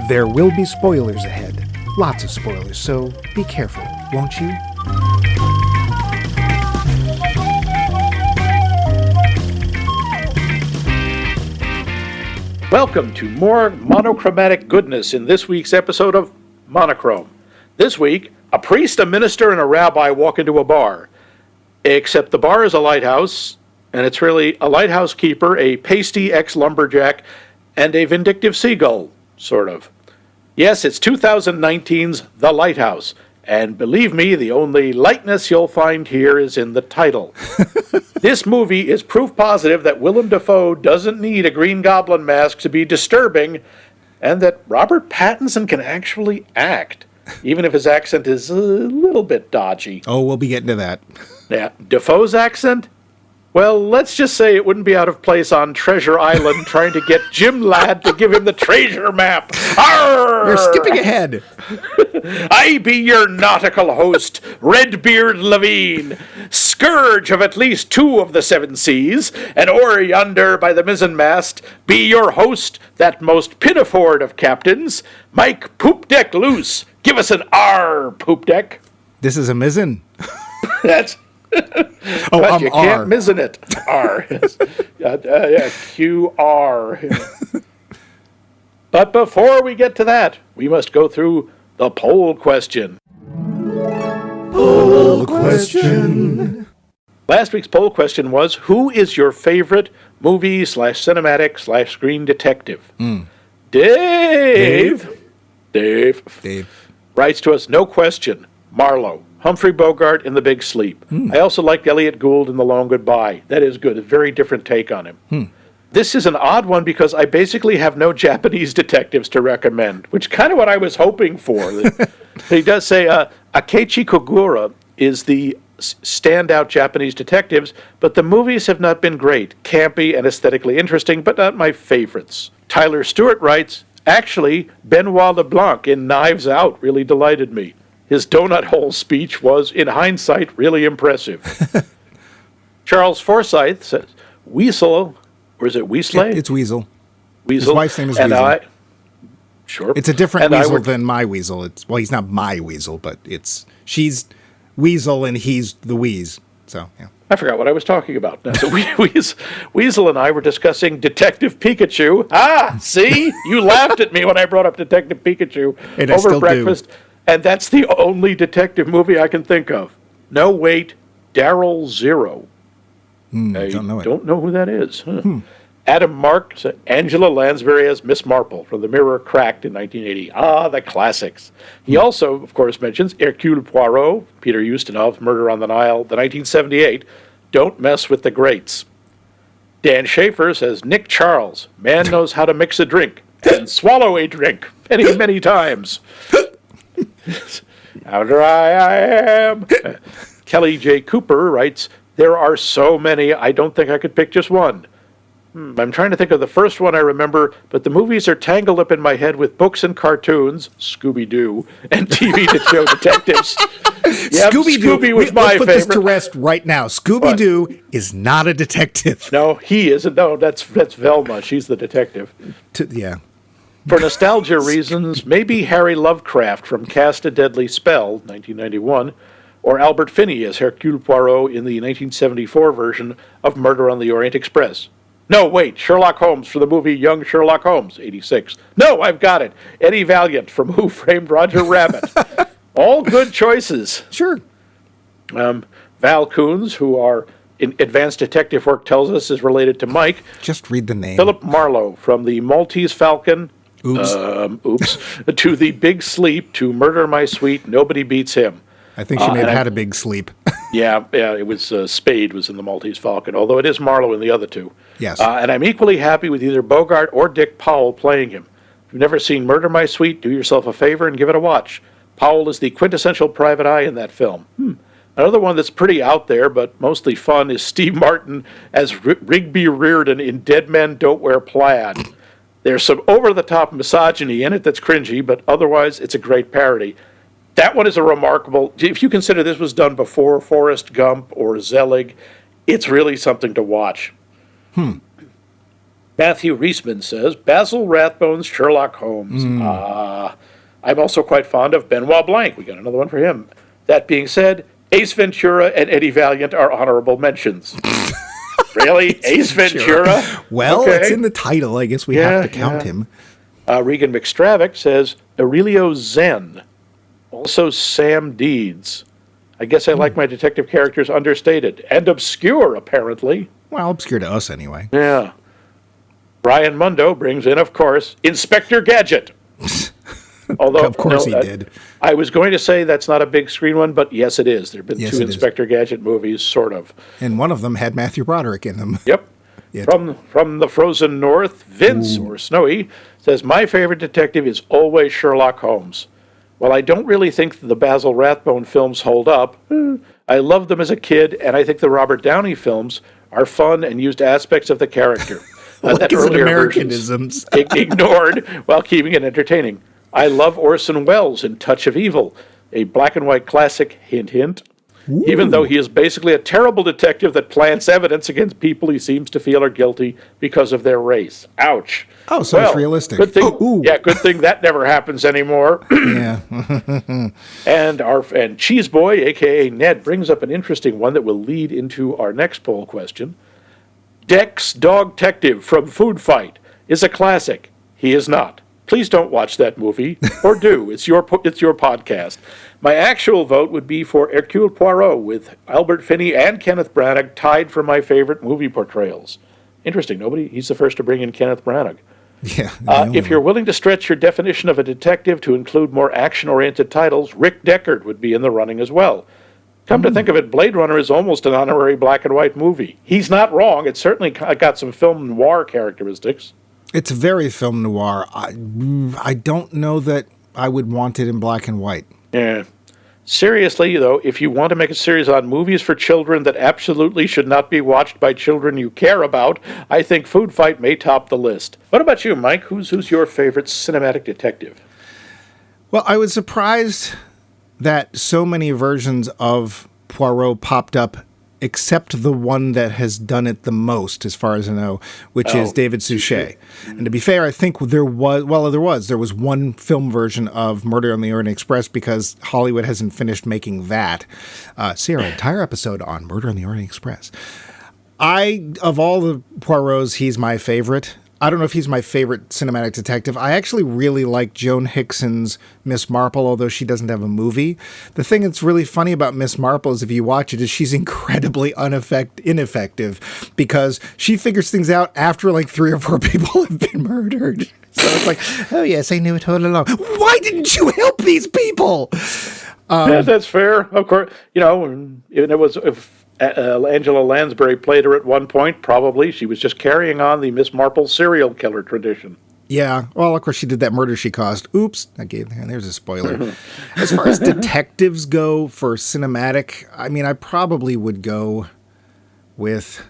There will be spoilers ahead. Lots of spoilers, so be careful, won't you? Welcome to more monochromatic goodness in this week's episode of Monochrome. This week, a priest, a minister, and a rabbi walk into a bar. Except the bar is a lighthouse, and it's really a lighthouse keeper, a pasty ex-lumberjack, and a vindictive seagull, sort of. Yes, it's 2019's The Lighthouse, and believe me, the only lightness you'll find here is in the title. This movie is proof positive that Willem Dafoe doesn't need a Green Goblin mask to be disturbing, and that Robert Pattinson can actually act, even if his accent is a little bit dodgy. Oh, we'll be getting to that. Yeah, Dafoe's accent? Well, let's just say it wouldn't be out of place on Treasure Island trying to get Jim Ladd to give him the treasure map. Arr! You're skipping ahead. I be your nautical host, Redbeard Levine, scourge of at least 2 of the 7 seas, and o'er yonder by the mizzenmast be your host, that most pinafore of captains, Mike Poopdeck Loose. Give us an R, Poopdeck. This is a mizzen. That's... Oh, but you R. can't mizzen it. R. Yes. QR. Yeah. But before we get to that, we must go through the poll question. Poll question. Last week's poll question was, who is your favorite movie/cinematic/screen detective? Dave writes to us, no question, Marlowe. Humphrey Bogart in The Big Sleep. I also liked Elliot Gould in The Long Goodbye. That is good. A very different take on him. This is an odd one because I basically have no Japanese detectives to recommend, which is kind of what I was hoping for. He does say Akechi Kogura is the standout Japanese detectives, but the movies have not been great. Campy and aesthetically interesting, but not my favorites. Tyler Stewart writes, actually, Benoit LeBlanc in Knives Out really delighted me. His donut hole speech was, in hindsight, really impressive. Charles Forsyth says, Weasel, or is it Weasley? It's Weasel. Weasel. His wife's name is and Weasel. Sure. It's a different Weasel than my Weasel. Well, he's not my Weasel, but she's Weasel and he's the Wheeze. So, yeah. I forgot what I was talking about. No, so Weasel and I were discussing Detective Pikachu. Ah, see? You laughed at me when I brought up Detective Pikachu and over breakfast. And that's the only detective movie I can think of. No, wait, Daryl Zero. I don't know who that is. Huh. Adam Mark said Angela Lansbury as Miss Marple from The Mirror Cracked in 1980. Ah, the classics. He also, of course, mentions Hercule Poirot, Peter Ustinov's Murder on the Nile, the 1978, Don't Mess with the Greats. Dan Schaefer says Nick Charles, man knows how to mix a drink and swallow a drink many, many times. How dry I am. Kelly J. Cooper writes, there are so many, I don't think I could pick just one. I'm trying to think of the first one I remember, but the movies are tangled up in my head with books and cartoons, Scooby-Doo, and TV show detectives. Yep, Scooby was my favorite. Let's put this to rest right now. Scooby-Doo is not a detective. No, he isn't. No, that's Velma. She's the detective. Yeah. For nostalgia reasons, maybe Harry Lovecraft from Cast a Deadly Spell, 1991, or Albert Finney as Hercule Poirot in the 1974 version of Murder on the Orient Express. No, wait, Sherlock Holmes for the movie Young Sherlock Holmes, 86. No, I've got it. Eddie Valiant from Who Framed Roger Rabbit. All good choices. Sure. Val Coons, who our advanced detective work tells us is related to Mike. Just read the name. Philip Marlowe from the Maltese Falcon. Oops. To the Big Sleep, to Murder My Sweet, Nobody Beats Him. I think she may have had a big sleep. Yeah, it was Spade was in the Maltese Falcon, although it is Marlowe in the other two. Yes. And I'm equally happy with either Bogart or Dick Powell playing him. If you've never seen Murder My Sweet, do yourself a favor and give it a watch. Powell is the quintessential private eye in that film. Another one that's pretty out there, but mostly fun, is Steve Martin as Rigby Reardon in Dead Men Don't Wear Plaid. There's some over-the-top misogyny in it that's cringy, but otherwise it's a great parody. That one is a remarkable, if you consider this was done before Forrest Gump or Zelig, it's really something to watch. Matthew Reisman says, Basil Rathbone's Sherlock Holmes. I'm also quite fond of Benoit Blanc. We got another one for him. That being said, Ace Ventura and Eddie Valiant are honorable mentions. Really? Ace Ventura? Well, Okay. it's in the title. I guess we have to count him. Regan McStravick says, Aurelio Zen. Also Sam Deeds. I guess I like my detective characters understated. And obscure, apparently. Well, obscure to us anyway. Yeah. Brian Mundo brings in, of course, Inspector Gadget. Although, of course he did. I was going to say that's not a big screen one, but yes, it is. There have been Yes, two it is. Inspector Gadget movies, sort of. And one of them had Matthew Broderick in them. Yep. Yeah. From the frozen north, Vince, or Snowy, says, my favorite detective is always Sherlock Holmes. While I don't really think the Basil Rathbone films hold up, I loved them as a kid, and I think the Robert Downey films are fun and used aspects of the character. Like is it earlier Americanisms? versions ignored while keeping it entertaining. I love Orson Welles in Touch of Evil, a black and white classic, hint, hint. Even though he is basically a terrible detective that plants evidence against people he seems to feel are guilty because of their race. Ouch. Oh, so it's realistic. Good thing, Ooh. yeah, good thing that never happens anymore. Yeah. And Cheese Boy, a.k.a. Ned, brings up an interesting one that will lead into our next poll question. Dex Dog Detective from Food Fight is a classic. He is not. Please don't watch that movie, or do. It's your podcast. My actual vote would be for Hercule Poirot, with Albert Finney and Kenneth Branagh tied for my favorite movie portrayals. Interesting. He's the first to bring in Kenneth Branagh. Yeah. If you're willing to stretch your definition of a detective to include more action-oriented titles, Rick Deckard would be in the running as well. Come to think of it, Blade Runner is almost an honorary black and white movie. He's not wrong. It's certainly got some film noir characteristics. It's very film noir. I don't know that I would want it in black and white. Yeah. Seriously, though, if you want to make a series on movies for children that absolutely should not be watched by children you care about, I think Food Fight may top the list. What about you, Mike? Who's your favorite cinematic detective? Well, I was surprised that so many versions of Poirot popped up, except the one that has done it the most, as far as I know, which is David Suchet. And to be fair, I think there was one film version of Murder on the Orient Express because Hollywood hasn't finished making that. See our entire episode on Murder on the Orient Express. Of all the Poirots, he's my favorite. I don't know if he's my favorite cinematic detective. I actually really like Joan Hickson's Miss Marple, although she doesn't have a movie. The thing that's really funny about Miss Marple is if you watch it, is she's incredibly ineffective because she figures things out after like 3 or 4 people have been murdered. So it's like, oh yes, I knew it all along. Why didn't you help these people? Yeah, that's fair. Of course, if Angela Lansbury played her at one point, probably she was just carrying on the Miss Marple serial killer tradition. Yeah, well, of course she did that Murder She Caused. Oops, there's a spoiler. As far as detectives go for cinematic, I mean, I probably would go with,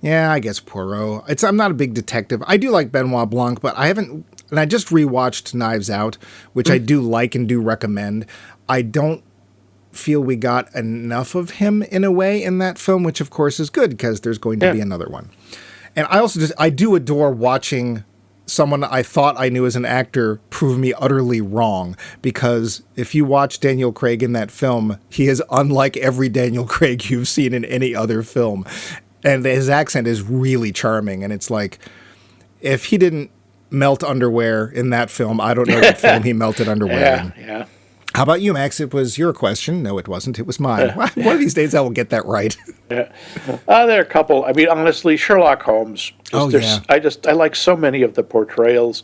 I guess Poirot. I'm not a big detective. I do like Benoit Blanc, but I haven't, and I just rewatched Knives Out, which I do like and do recommend. I don't feel we got enough of him in a way in that film, which of course is good because there's going to be another one. And I do adore watching someone I thought I knew as an actor prove me utterly wrong, because if you watch Daniel Craig in that film, he is unlike every Daniel Craig you've seen in any other film. And his accent is really charming. And it's like, if he didn't melt underwear in that film, I don't know what film he melted underwear in. Yeah. How about you, Max? It was your question. No, it wasn't. It was mine. One of these days I will get that right. Yeah. There are a couple. I mean, honestly, Sherlock Holmes. I like so many of the portrayals.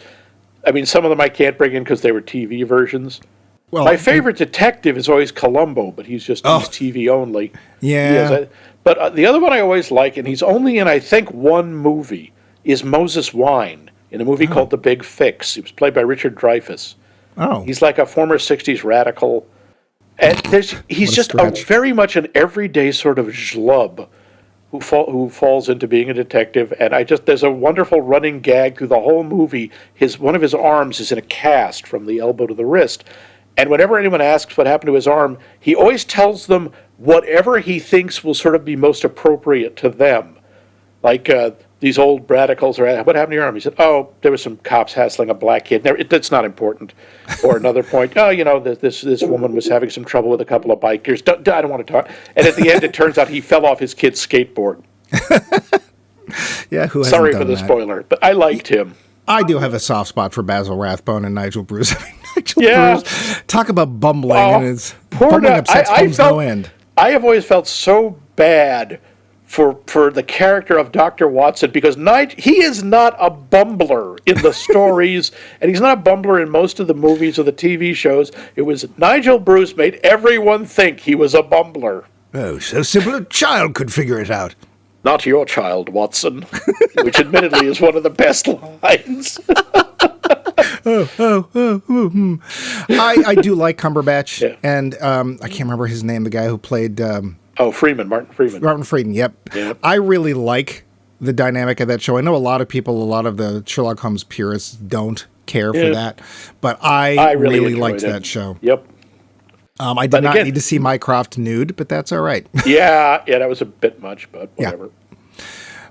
I mean, some of them I can't bring in because they were TV versions. Well, my favorite detective is always Columbo, but he's TV only. Yeah. But the other one I always like, and he's only in, I think, one movie, is Moses Wine, in a movie called The Big Fix. He was played by Richard Dreyfuss. Oh. He's like a former 60s radical. And he's just very much an everyday sort of schlub who falls into being a detective. And there's a wonderful running gag through the whole movie. One of his arms is in a cast from the elbow to the wrist. And whenever anyone asks what happened to his arm, he always tells them whatever he thinks will sort of be most appropriate to them. Like, these old radicals are, what happened to your arm? He said, oh, there was some cops hassling a black kid. That's not important. Or another point, oh, this woman was having some trouble with a couple of bikers. I don't want to talk. And at the end, it turns out he fell off his kid's skateboard. Yeah, who hasn't Sorry done for the that? spoiler, but I liked him. I do have a soft spot for Basil Rathbone and Nigel Bruce. Nigel Yeah. Bruce, talk about bumbling, and it's Poor bumbling guy. upsets Holmes no end. I have always felt so bad for the character of Dr. Watson, because he is not a bumbler in the stories, and he's not a bumbler in most of the movies or the TV shows. It was Nigel Bruce made everyone think he was a bumbler. Oh, so simple a child could figure it out. Not your child, Watson, which admittedly is one of the best lines. I do like Cumberbatch, Yeah. and I can't remember his name, the guy who played... Martin Freeman. Martin Freeman, yep. I really like the dynamic of that show. I know a lot of the Sherlock Holmes purists don't care for that, but I really liked that show. Yep. I did not need to see Mycroft nude, but that's all right. yeah, that was a bit much, but whatever. Yeah.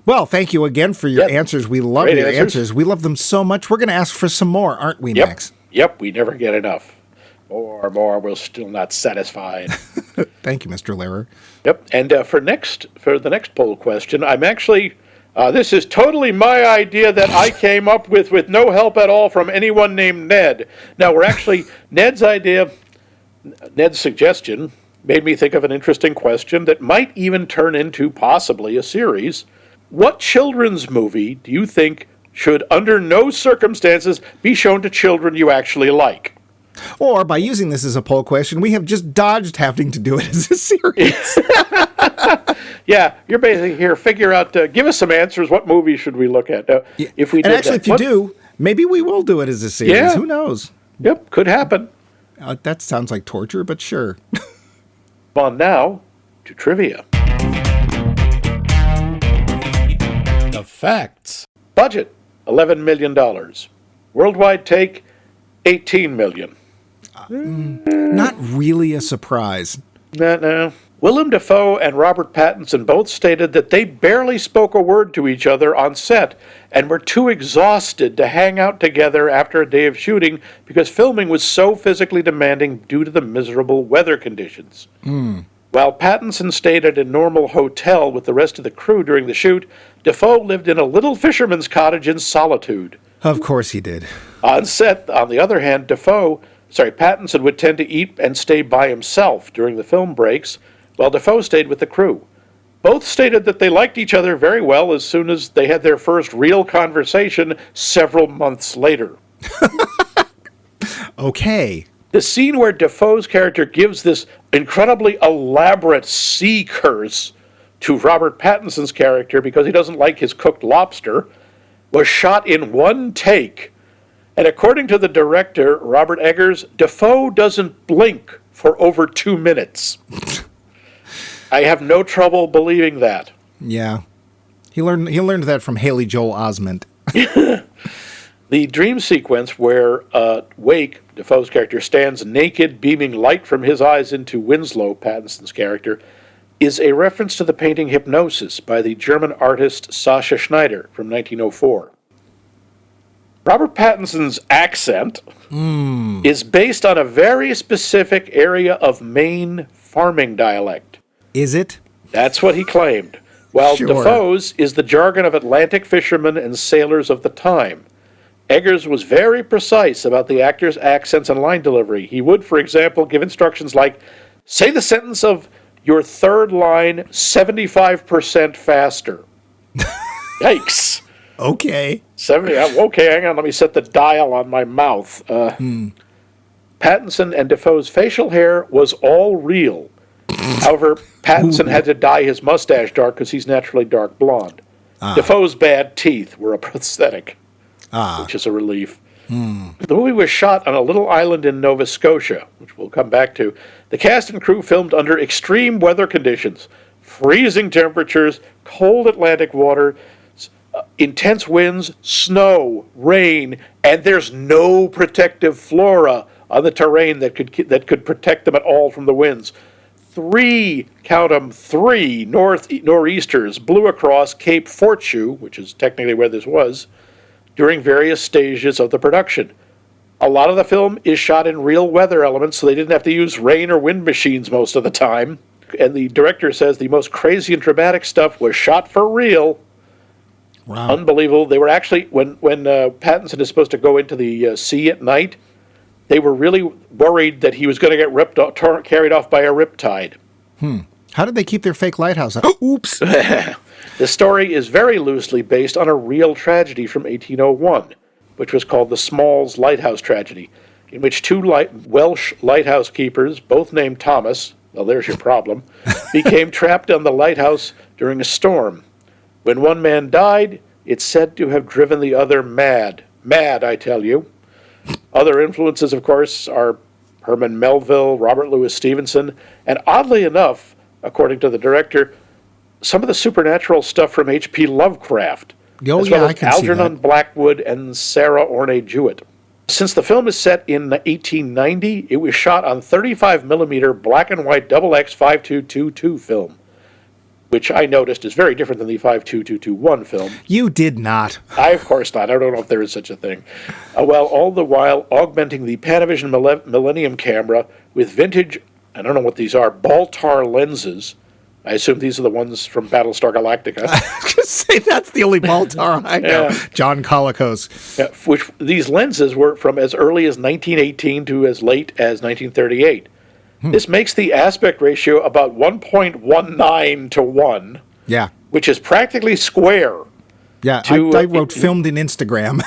Well, thank you again for your answers. We love Great your answers. We love them so much. We're going to ask for some more, aren't we, Max? Yep, we never get enough. More, we're still not satisfied. Thank you, Mr. Lehrer. Yep, and for the next poll question, I'm actually, this is totally my idea that I came up with no help at all from anyone named Ned. Now, we're actually, Ned's suggestion made me think of an interesting question that might even turn into possibly a series. What children's movie do you think should, under no circumstances, be shown to children you actually like? Or, by using this as a poll question, we have just dodged having to do it as a series. Yeah, you're basically here, figure out, give us some answers, what movie should we look at? If we did if you do, maybe we will do it as a series. Yeah. Who knows? Yep, could happen. That sounds like torture, but sure. On now to trivia. The facts. Budget, $11 million. Worldwide take, $18 million. Not really a surprise. No. Willem Dafoe and Robert Pattinson both stated that they barely spoke a word to each other on set and were too exhausted to hang out together after a day of shooting because filming was so physically demanding due to the miserable weather conditions. While Pattinson stayed at a normal hotel with the rest of the crew during the shoot, Dafoe lived in a little fisherman's cottage in solitude. Of course he did. On set, on the other hand, Pattinson would tend to eat and stay by himself during the film breaks, while Dafoe stayed with the crew. Both stated that they liked each other very well as soon as they had their first real conversation several months later. Okay. The scene where Dafoe's character gives this incredibly elaborate sea curse to Robert Pattinson's character because he doesn't like his cooked lobster was shot in one take. And according to the director, Robert Eggers, Dafoe doesn't blink for over 2 minutes. I have no trouble believing that. Yeah. He learned that from Haley Joel Osment. The dream sequence where Wake, Dafoe's character, stands naked, beaming light from his eyes into Winslow, Pattinson's character, is a reference to the painting Hypnosis by the German artist Sascha Schneider from 1904. Robert Pattinson's accent is based on a very specific area of Maine farming dialect. Is it? That's what he claimed. While Sure. Dafoe's is the jargon of Atlantic fishermen and sailors of the time. Eggers was very precise about the actors' accents and line delivery. He would, for example, give instructions like, say the sentence of your third line 75% faster. Yikes. Okay. 70. Okay, hang on. Let me set the dial on my mouth. Pattinson and Dafoe's facial hair was all real. However, Pattinson had to dye his mustache dark because he's naturally dark blonde. Dafoe's bad teeth were a prosthetic, which is a relief. The movie was shot on a little island in Nova Scotia, which we'll come back to. The cast and crew filmed under extreme weather conditions, freezing temperatures, cold Atlantic water, intense winds, snow, rain, and there's no protective flora on the terrain that could protect them at all from the winds. 3, count 'em, 3 nor'easters blew across Cape Fortune, which is technically where this was, during various stages of the production. A lot of the film is shot in real weather elements, so they didn't have to use rain or wind machines most of the time. And the director says the most crazy and dramatic stuff was shot for real. Wow. Unbelievable. They were actually, when Pattinson is supposed to go into the sea at night, they were really worried that he was going to get carried off by a riptide. How did they keep their fake lighthouse? Oops. The story is very loosely based on a real tragedy from 1801, which was called the Smalls Lighthouse Tragedy, in which two Welsh lighthouse keepers, both named Thomas, well, there's your problem, became trapped on the lighthouse during a storm. When one man died, it's said to have driven the other mad. Mad, I tell you. Other influences, of course, are Herman Melville, Robert Louis Stevenson, and oddly enough, according to the director, some of the supernatural stuff from H.P. Lovecraft, as well as Algernon Blackwood and Sarah Orne Jewett. Since the film is set in 1890, it was shot on 35mm black and white XX 5222 film, which I noticed is very different than the 52221 film. You did not. I, of course not. I don't know if there is such a thing. Well, all the while augmenting the Panavision Millennium camera with vintage, I don't know what these are, Baltar lenses. I assume these are the ones from Battlestar Galactica. I was going to say that's the only Baltar I know. Yeah. John Colicos. Yeah, which these lenses were from as early as 1918 to as late as 1938. This makes the aspect ratio about 1.19 to 1. Yeah. Which is practically square. Yeah, I wrote filmed in Instagram.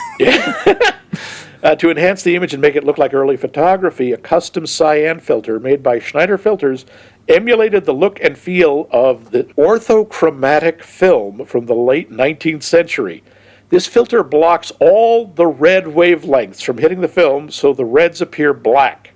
To enhance the image and make it look like early photography, a custom cyan filter made by Schneider Filters emulated the look and feel of the orthochromatic film from the late 19th century. This filter blocks all the red wavelengths from hitting the film, so the reds appear black.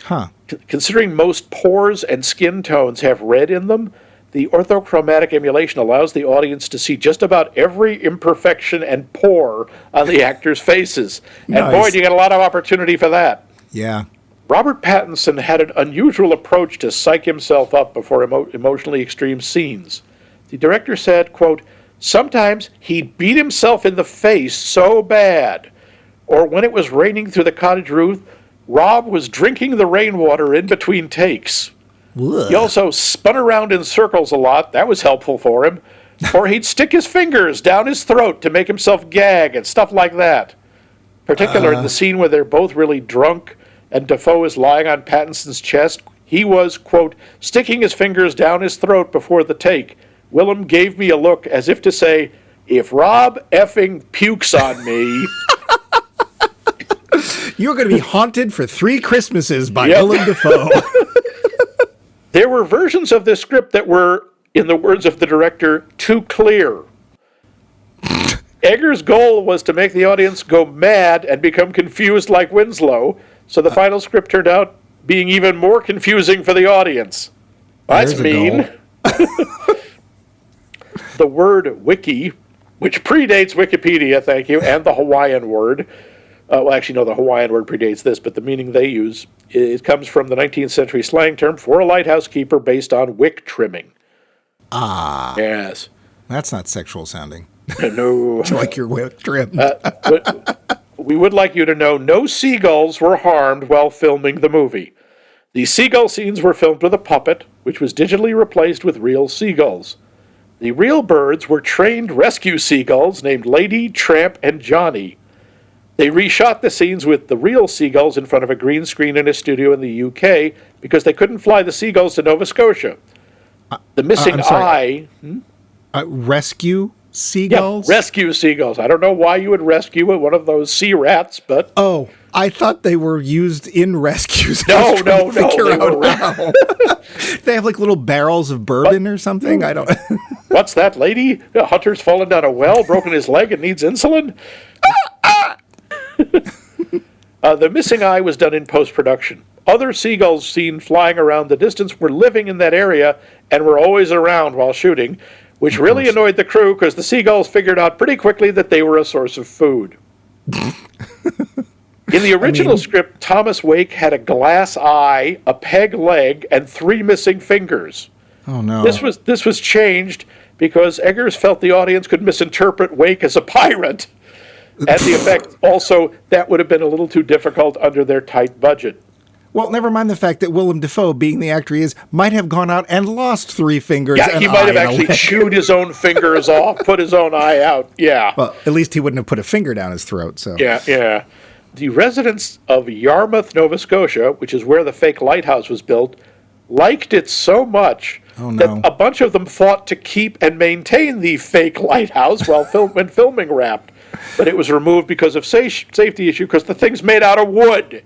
Huh. Considering most pores and skin tones have red in them, the orthochromatic emulation allows the audience to see just about every imperfection and pore on the actors' faces. Nice. And boy, you get a lot of opportunity for that. Yeah. Robert Pattinson had an unusual approach to psych himself up before emotionally extreme scenes. The director said, quote, "Sometimes he'd beat himself in the face so bad, or when it was raining through the cottage roof, Rob was drinking the rainwater in between takes. Ugh. He also spun around in circles a lot. That was helpful for him. Or he'd stick his fingers down his throat to make himself gag and stuff like that. Particularly in the scene where they're both really drunk and Defoe is lying on Pattinson's chest, he was, quote, sticking his fingers down his throat before the take. Willem gave me a look as if to say, if Rob effing pukes on me..." You're going to be haunted for 3 Christmases by Willem Dafoe. There were versions of this script that were, in the words of the director, too clear. Egger's goal was to make the audience go mad and become confused like Winslow, so the final script turned out being even more confusing for the audience. That's mean. The word wiki, which predates Wikipedia, thank you, and the Hawaiian word, well, actually, no, the Hawaiian word predates this, but the meaning they use, it comes from the 19th century slang term for a lighthouse keeper based on wick trimming. Ah. Yes. That's not sexual sounding. No. Like your wick trimmed. We would like you to know no seagulls were harmed while filming the movie. The seagull scenes were filmed with a puppet, which was digitally replaced with real seagulls. The real birds were trained rescue seagulls named Lady, Tramp, and Johnny. They reshot the scenes with the real seagulls in front of a green screen in a studio in the UK because they couldn't fly the seagulls to Nova Scotia. The missing eye... Rescue seagulls? Yeah, rescue seagulls. I don't know why you would rescue one of those sea rats, but... Oh, I thought they were used in rescues. No. They have like little barrels of bourbon or something? I don't... What's that, lady? A hunter's fallen down a well, broken his leg, and needs insulin? The missing eye was done in post-production. Other seagulls seen flying around the distance were living in that area and were always around while shooting, which really annoyed the crew because the seagulls figured out pretty quickly that they were a source of food. In the original script, Thomas Wake had a glass eye, a peg leg, and 3 missing fingers. Oh, no. This was changed because Eggers felt the audience could misinterpret Wake as a pirate. And the effect also, that would have been a little too difficult under their tight budget. Well, never mind the fact that Willem Dafoe, being the actor he is, might have gone out and lost 3 fingers. Yeah, he might have actually chewed his own fingers off, put his own eye out. Yeah. Well, at least he wouldn't have put a finger down his throat. So. Yeah. The residents of Yarmouth, Nova Scotia, which is where the fake lighthouse was built, liked it so much that a bunch of them fought to keep and maintain the fake lighthouse when filming wrapped. But it was removed because of safety issue because the thing's made out of wood.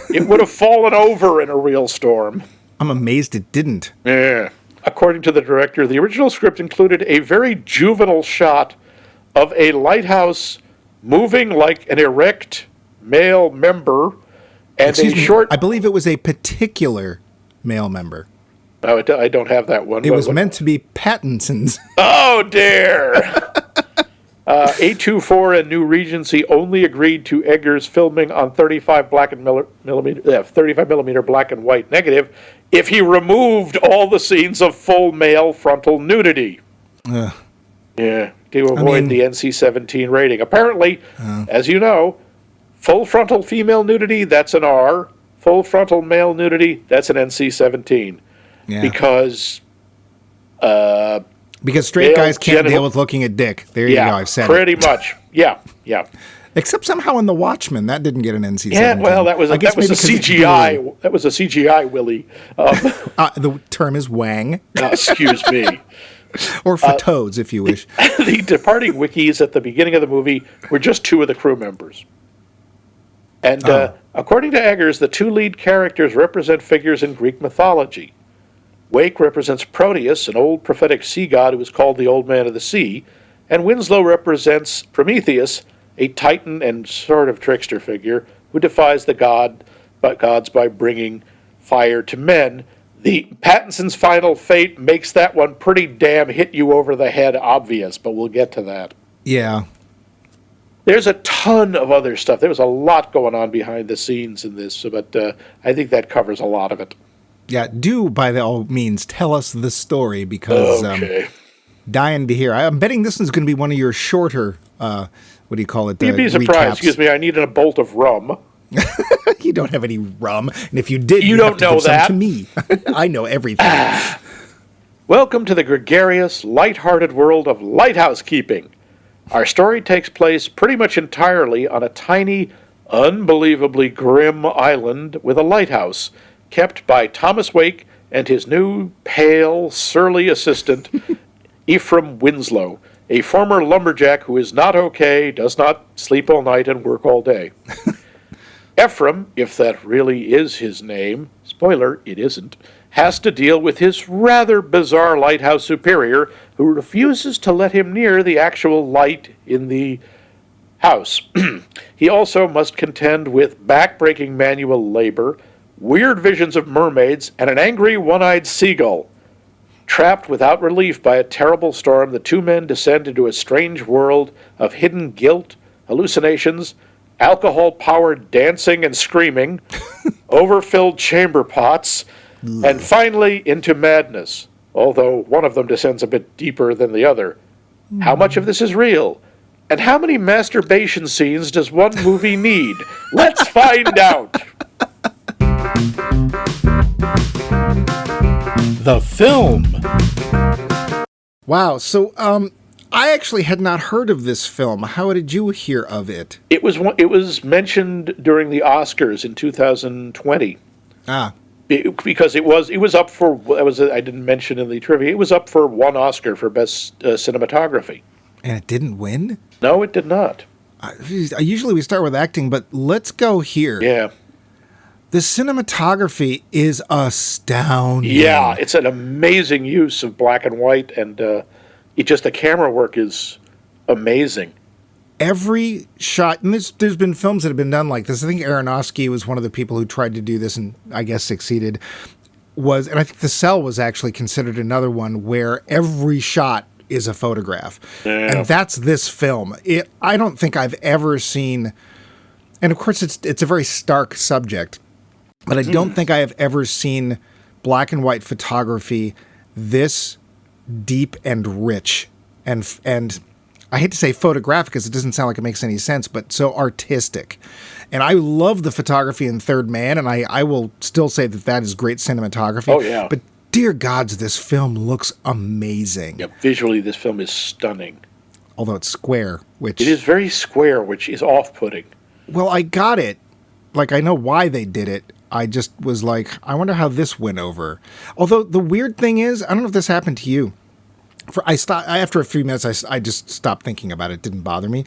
It would have fallen over in a real storm. I'm amazed it didn't. Yeah. According to the director, the original script included a very juvenile shot of a lighthouse moving like an erect male member and I believe it was a particular male member. Oh, I don't have that one. It was meant to be Pattinson's. Oh, dear. A24 and New Regency only agreed to Eggers filming on 35 millimeter black and white negative if he removed all the scenes of full male frontal nudity. Yeah, to avoid the NC-17 rating. Apparently, as you know, full frontal female nudity, that's an R. Full frontal male nudity, that's an NC-17. Yeah. Because straight guys can't deal with looking at dick. There you go, I've said pretty much. Yeah. Except somehow in The Watchmen, that didn't get an NC-17. Yeah, well, that was a CGI. That was a CGI, Willie. The term is wang. Excuse me. Or for toads, if you wish. The departing wikis at the beginning of the movie were just 2 of the crew members. And according to Eggers, the 2 lead characters represent figures in Greek mythology. Wake represents Proteus, an old prophetic sea god who is called the Old Man of the Sea, and Winslow represents Prometheus, a titan and sort of trickster figure who defies the gods by bringing fire to men. The Pattinson's final fate makes that one pretty damn hit you over the head obvious, but we'll get to that. Yeah. There's a ton of other stuff. There was a lot going on behind the scenes in this, but I think that covers a lot of it. Yeah, do by all means tell us the story because dying to hear. I'm betting this one's going to be one of your shorter, what do you call it? You'd be surprised. Excuse me, I needed a bolt of rum. You don't have any rum, and if you did, you don't know that. To me, I know everything. Welcome to the gregarious, light-hearted world of lighthouse keeping. Our story takes place pretty much entirely on a tiny, unbelievably grim island with a lighthouse kept by Thomas Wake and his new, pale, surly assistant, Ephraim Winslow, a former lumberjack who is not okay, does not sleep all night, and work all day. Ephraim, if that really is his name, spoiler, it isn't, has to deal with his rather bizarre lighthouse superior who refuses to let him near the actual light in the house. He also must contend with back-breaking manual labor, weird visions of mermaids, and an angry one-eyed seagull. Trapped without relief by a terrible storm, the 2 men descend into a strange world of hidden guilt, hallucinations, alcohol-powered dancing and screaming, overfilled chamber pots, and finally into madness, although one of them descends a bit deeper than the other. How much of this is real? And how many masturbation scenes does one movie need? Let's find out! The film. Wow, so I actually had not heard of this film. How did you hear of it? It was mentioned during the Oscars in 2020. Because it was up for I didn't mention in the trivia. It was up for 1 Oscar for best cinematography. And it didn't win? No, it did not. Usually we start with acting, but let's go here. Yeah. The cinematography is astounding. Yeah, it's an amazing use of black and white, and the camera work is amazing. Every shot, and there's been films that have been done like this. I think Aronofsky was one of the people who tried to do this and I guess succeeded. And I think The Cell was actually considered another one where every shot is a photograph. Yeah. And that's this film. I don't think I've ever seen And of course, it's a very stark subject, but I don't think I have ever seen black and white photography this deep and rich and I hate to say photographic because it doesn't sound like it makes any sense, but so artistic. And I love the photography in Third Man, and I will still say that is great cinematography. Oh, yeah. But dear gods, this film looks amazing. Yeah, visually, this film is stunning. Although it's square, which... It is very square, which is off-putting. Well, I got it. Like, I know why they did it. I just was like, I wonder how this went over. Although, the weird thing is, I don't know if this happened to you. After a few minutes, I just stopped thinking about it. It didn't bother me.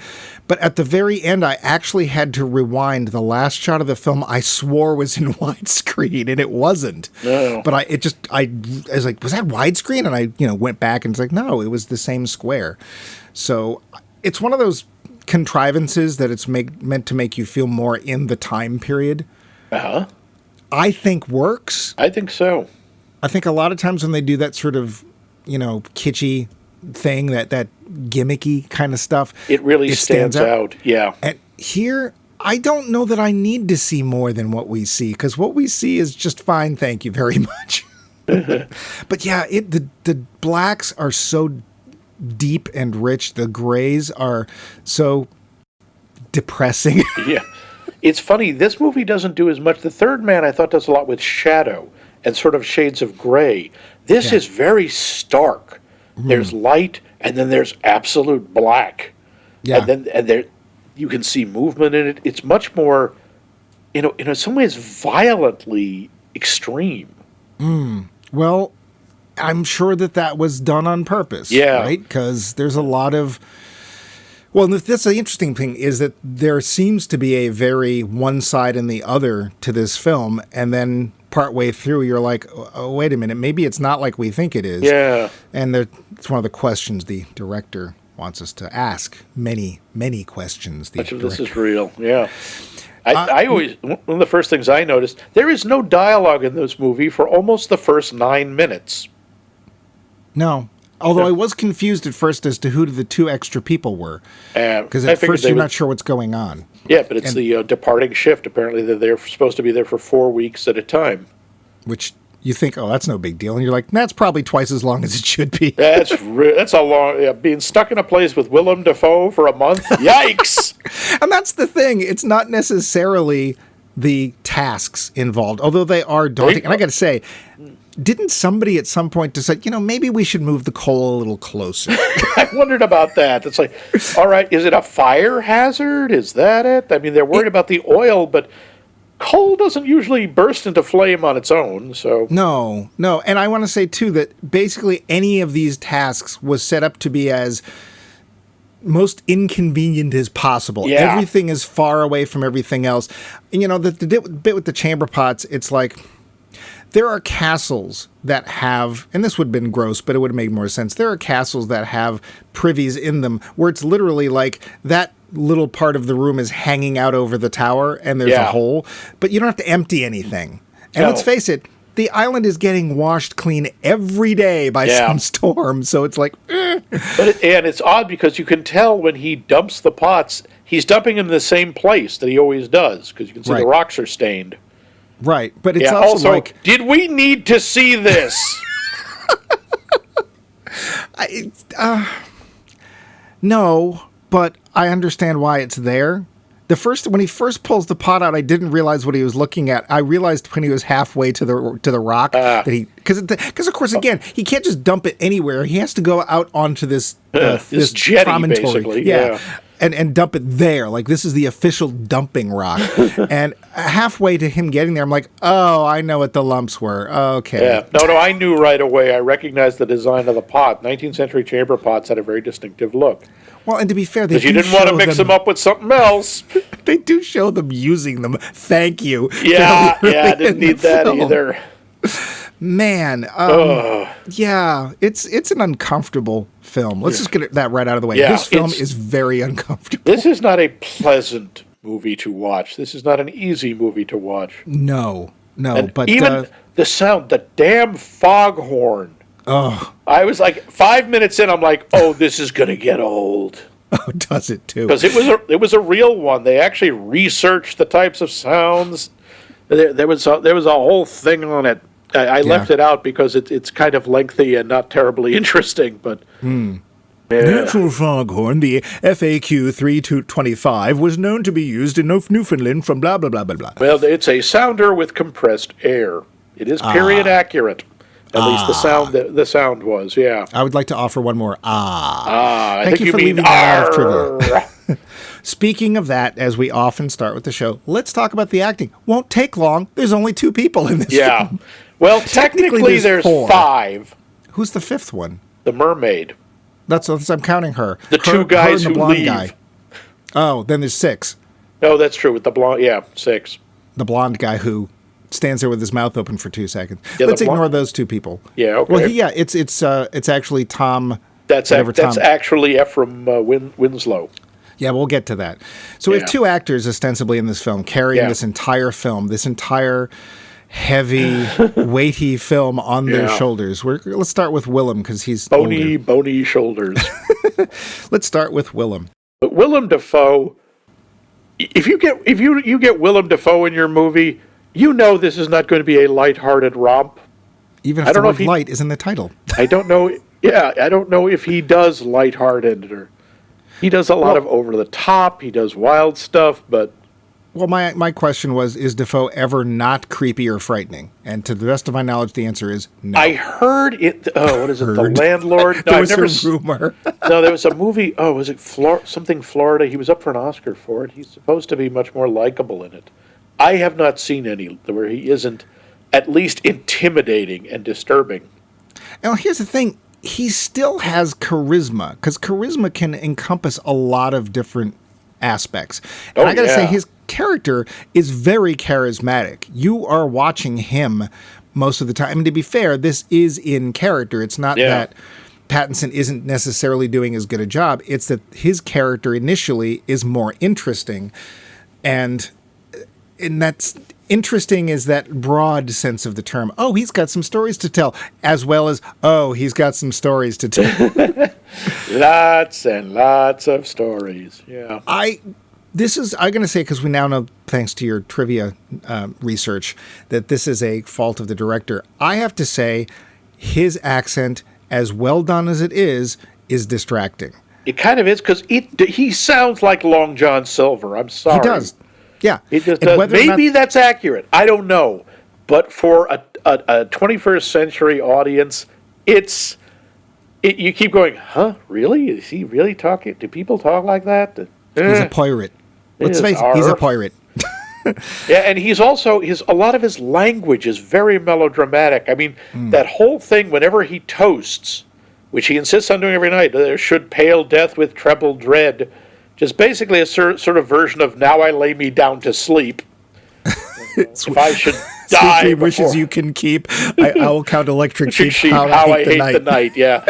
But at the very end, I actually had to rewind the last shot of the film I swore was in widescreen, and it wasn't. No. But I was like, was that widescreen? And I went back and it's like, no, it was the same square. So it's one of those contrivances that it's meant to make you feel more in the time period. Uh-huh. I think works. I think so. I think a lot of times when they do that sort of kitschy thing, that gimmicky kind of stuff. It really stands out. Yeah. And here, I don't know that I need to see more than what we see, because what we see is just fine, thank you very much. But yeah, the blacks are so deep and rich. The grays are so depressing. Yeah. It's funny, this movie doesn't do as much. The Third Man, I thought, does a lot with shadow and sort of shades of gray. This is very stark. There's light, and then there's absolute black. Yeah. And there you can see movement in it. It's much more, in some ways, violently extreme. Well, I'm sure that was done on purpose. Yeah. Right? Because there's a lot of... Well, that's the interesting thing, is that there seems to be a very one side and the other to this film, and then partway through you're like, oh, wait a minute, maybe it's not like we think it is. Yeah. And it's one of the questions the director wants us to ask. Many, many questions. Much of this is real, yeah. I always, one of the first things I noticed, there is no dialogue in this movie for almost the first 9 minutes. No. Although I was confused at first as to who the two extra people were. Because at first you're not sure what's going on. Yeah, but it's the departing shift. Apparently they're supposed to be there for 4 weeks at a time. Which you think, oh, that's no big deal. And you're like, that's probably twice as long as it should be. That's a long... Yeah, being stuck in a place with Willem Dafoe for a month? Yikes! And that's the thing. It's not necessarily the tasks involved, although they are daunting. And I got to say... Didn't somebody at some point decide, maybe we should move the coal a little closer? I wondered about that. It's like, all right, is it a fire hazard? Is that it? I mean, they're worried about the oil, but coal doesn't usually burst into flame on its own, so... No. And I want to say, too, that basically any of these tasks was set up to be as most inconvenient as possible. Yeah. Everything is far away from everything else. And, the bit with the chamber pots, it's like... There are castles that have, and this would have been gross, but it would have made more sense. There are castles that have privies in them where it's literally like that little part of the room is hanging out over the tower and there's a hole, but you don't have to empty anything. And let's face it, the island is getting washed clean every day by some storm, so it's like... And it's odd because you can tell when he dumps the pots, he's dumping them in the same place that he always does, because you can see the rocks are stained. Right, but it's also like... Did we need to see this? No, but I understand why it's there. When he first pulls the pot out, I didn't realize what he was looking at. I realized when he was halfway to the rock that because of course again he can't just dump it anywhere. He has to go out onto this jetty, promontory, basically. Yeah. And dump it there. Like, this is the official dumping rock. And halfway to him getting there, I'm like, oh, I know what the lumps were. Okay. Yeah. No, I knew right away. I recognized the design of the pot. 19th century chamber pots had a very distinctive look. Well, and to be fair, because you didn't want to mix them up with something else. They do show them using them. Thank you. Yeah, I didn't need that either. Man, yeah, it's an uncomfortable film. Let's just get that right out of the way. Yeah, this film is very uncomfortable. This is not a pleasant movie to watch. This is not an easy movie to watch. No, but even the sound, the damn foghorn. Oh, I was like 5 minutes in. I'm like, oh, this is gonna get old. Oh, does it too? Because it was a real one. They actually researched the types of sounds. There was a whole thing on it. I left it out because it's kind of lengthy and not terribly interesting. But The actual foghorn, the FAQ 3225, was known to be used in Newfoundland from blah, blah, blah, blah, blah. well, it's a sounder with compressed air. It is period accurate. At least the sound was. Yeah. I would like to offer one more. I Thank think you for mean leaving that out of "Arr." trivia. Speaking of that, as we often start with the show, let's talk about the acting. Won't take long. There's only 2 people in this Yeah. film. Well, technically there's 4. 5. Who's the 5th one? The mermaid. That's I'm counting her. The 2 guys and the who blonde leave. guy. Oh, then there's 6. No, that's true. With the blonde, 6. The blonde guy who stands there with his mouth open for 2 seconds. Yeah, Let's the ignore those 2 people. Yeah, okay. Well, it's actually Tom. That's Tom. actually Ephraim Winslow. Yeah, we'll get to that. So we have Yeah. 2 actors ostensibly in this film carrying this entire film, this entire heavy, weighty film on their Yeah. shoulders. Let's start with Willem because he's Bony shoulders. Let's start with Willem. But Willem Dafoe, if you get Willem Dafoe in your movie, you know this is not going to be a lighthearted romp. Even I if the don't know word if he- light is in the title. I don't know. Yeah, I don't know if he does lighthearted or he does a lot of over the top. He does wild stuff, but Well, my question was, is Defoe ever not creepy or frightening? And to the best of my knowledge, the answer is no. I heard it. Oh, what is it? Heard. The Landlord. No, There I've was never. a rumor. No, there was a movie. Oh, was it something Florida? He was up for an Oscar for it. He's supposed to be much more likable in it. I have not seen any where he isn't at least intimidating and disturbing. Now, here's the thing. He still has charisma, because charisma can encompass a lot of different aspects. And Oh, I got to say, yeah. his character is very charismatic. You are watching him most of the time. I mean, to be fair, this is in character. It's not Yeah. that Pattinson isn't necessarily doing as good a job. It's that his character initially is more interesting. And that's interesting is that broad sense of the term. Oh, he's got some stories to tell, as well as, oh, he's got some stories to tell. Lots and lots of stories. Yeah. I'm going to say, because we now know, thanks to your trivia research, that this is a fault of the director. I have to say, his accent, as well done as it is distracting. It kind of is because he sounds like Long John Silver. I'm sorry. He does. Yeah. He just And does. whether or Maybe not- that's accurate. I don't know. But for a 21st century audience, you keep going, huh? Really? Is he really talking? Do people talk like that? He's a pirate. Let's Yes, face it, he's a arr. pirate. Yeah, and he's also a lot of his language is very melodramatic. I mean, that whole thing whenever he toasts, which he insists on doing every night, there should pale death with treble dread, just basically a sort of version of now I lay me down to sleep. If I should die Sweet before, wishes you can keep. I will count electric sheep. how I hate the night. Yeah.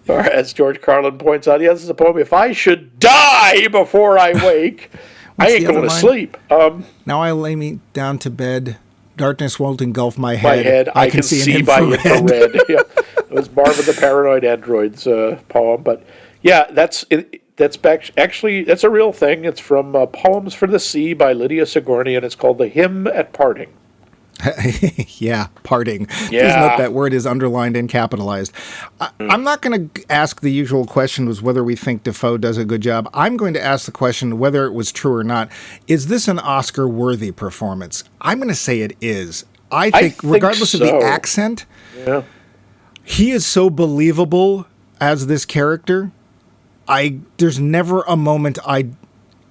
Or as George Carlin points out, yes, it's a poem. If I should die before I wake, I What's ain't the going to other sleep. Now I lay me down to bed. Darkness won't engulf my head. My head, I can see by infrared. Yeah. It was Marvin the Paranoid Android's poem, but yeah, that's actually a real thing. It's from Poems for the Sea by Lydia Sigourney, and it's called The Hymn at Parting. Yeah, parting. Yeah. Please note that word is underlined and capitalized. I'm not going to ask the usual question was whether we think Defoe does a good job. I'm going to ask the question whether it was true or not. Is this an Oscar-worthy performance? I'm going to say it is. I think regardless of the so. accent, Yeah. he is so believable as this character. There's never a moment I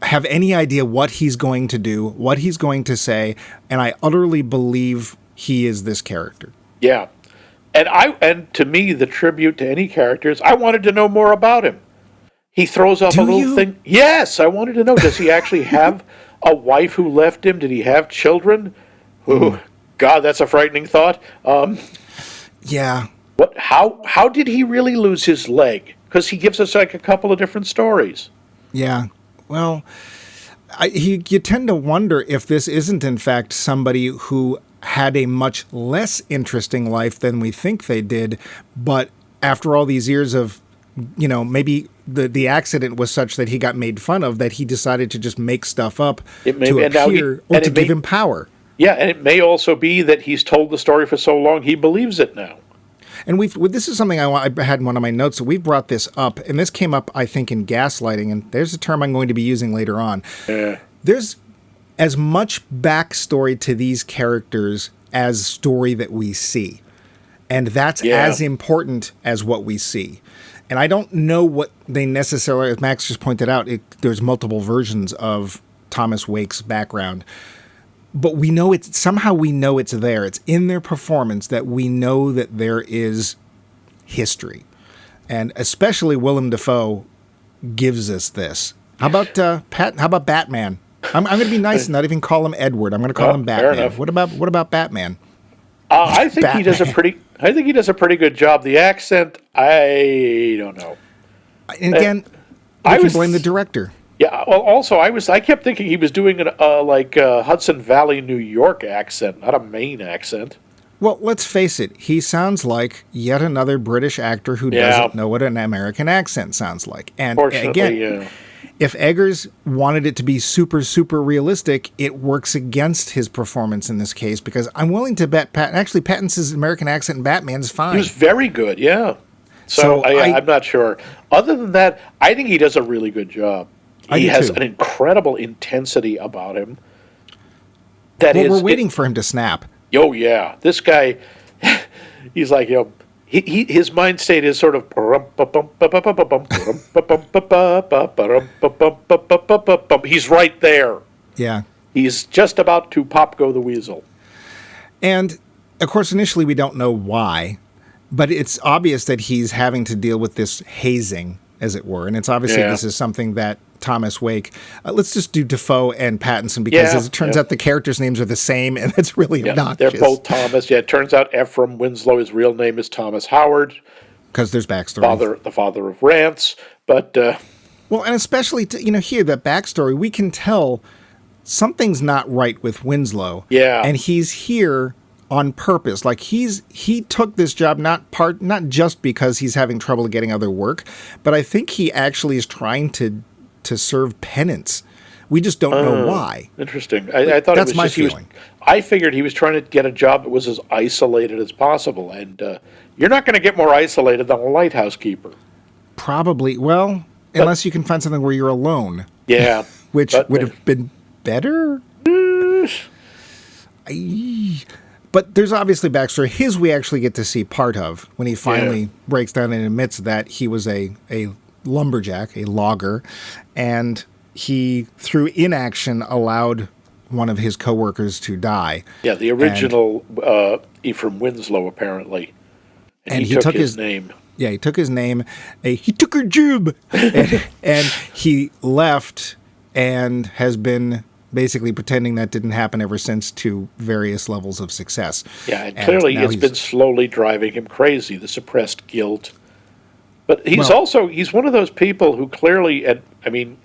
have any idea what he's going to do, what he's going to say, and I utterly believe he is this character. Yeah. And to me, the tribute to any characters, I wanted to know more about him. He throws up Do a little you? thing. Yes, I wanted to know. Does he actually have a wife who left him? Did he have children? Ooh, God, that's a frightening thought. Yeah. How did he really lose his leg? Because he gives us like a couple of different stories. Yeah. Well, you tend to wonder if this isn't, in fact, somebody who had a much less interesting life than we think they did, but after all these years of, maybe the accident was such that he got made fun of that he decided to just make stuff up to and now appear or to give him power. Yeah, and it may also be that he's told the story for so long he believes it now. And this is something I had in one of my notes, so we brought this up, and this came up, I think, in gaslighting, and there's a term I'm going to be using later on. There's as much backstory to these characters as story that we see. And that's as important as what we see. And I don't know what they necessarily, as Max just pointed out, there's multiple versions of Thomas Wake's background. But we know somehow we know it's there. It's in their performance that we know that there is history. And especially Willem Dafoe gives us this. How about How about Batman? I'm going to be nice and not even call him Edward. I'm going to call him Batman. What about Batman? I think he does a pretty good job. The accent, I don't know. And again, I can blame the director. Yeah. Well, also I kept thinking he was doing a Hudson Valley, New York accent, not a Maine accent. Well, let's face it. He sounds like yet another British actor who doesn't know what an American accent sounds like. And again, if Eggers wanted it to be super, super realistic, it works against his performance in this case because I'm willing to bet Pattinson's American accent in Batman's fine. He was very good, yeah. So I'm not sure. Other than that, I think he does a really good job. He has an incredible intensity about him. We're waiting for him to snap. Oh, yeah. This guy, he's like, his mind state is sort of he's right there. Yeah. He's just about to pop go the weasel. And of course initially we don't know why, but it's obvious that he's having to deal with this hazing, as it were. And it's obviously this is something that Thomas Wake. Let's just do Defoe and Pattinson because as it turns out the characters' names are the same and it's really obnoxious. They're both Thomas. Yeah, it turns out Ephraim Winslow, his real name is Thomas Howard. Because there's backstory. The father of Rance. But well, and especially here that backstory, we can tell something's not right with Winslow. Yeah. And he's here on purpose. Like he took this job not just because he's having trouble getting other work, but I think he actually is trying to serve penance. We just don't know why. Interesting. I thought that's it was my just feeling. I figured he was trying to get a job that was as isolated as possible, and you're not going to get more isolated than a lighthouse keeper. Probably. Well, unless you can find something where you're alone. Yeah. Which would have been better. But there's obviously backstory. His we actually get to see part of when he finally breaks down and admits that he was a lumberjack, a logger, and he, through inaction, allowed one of his coworkers to die. Yeah, the original Ephraim Winslow, apparently. And he took his name. Yeah, he took his name. He took her job. and he left and has been basically pretending that didn't happen ever since to various levels of success. Yeah, and clearly it's been slowly driving him crazy, the suppressed guilt. But he's one of those people who clearly, and I mean,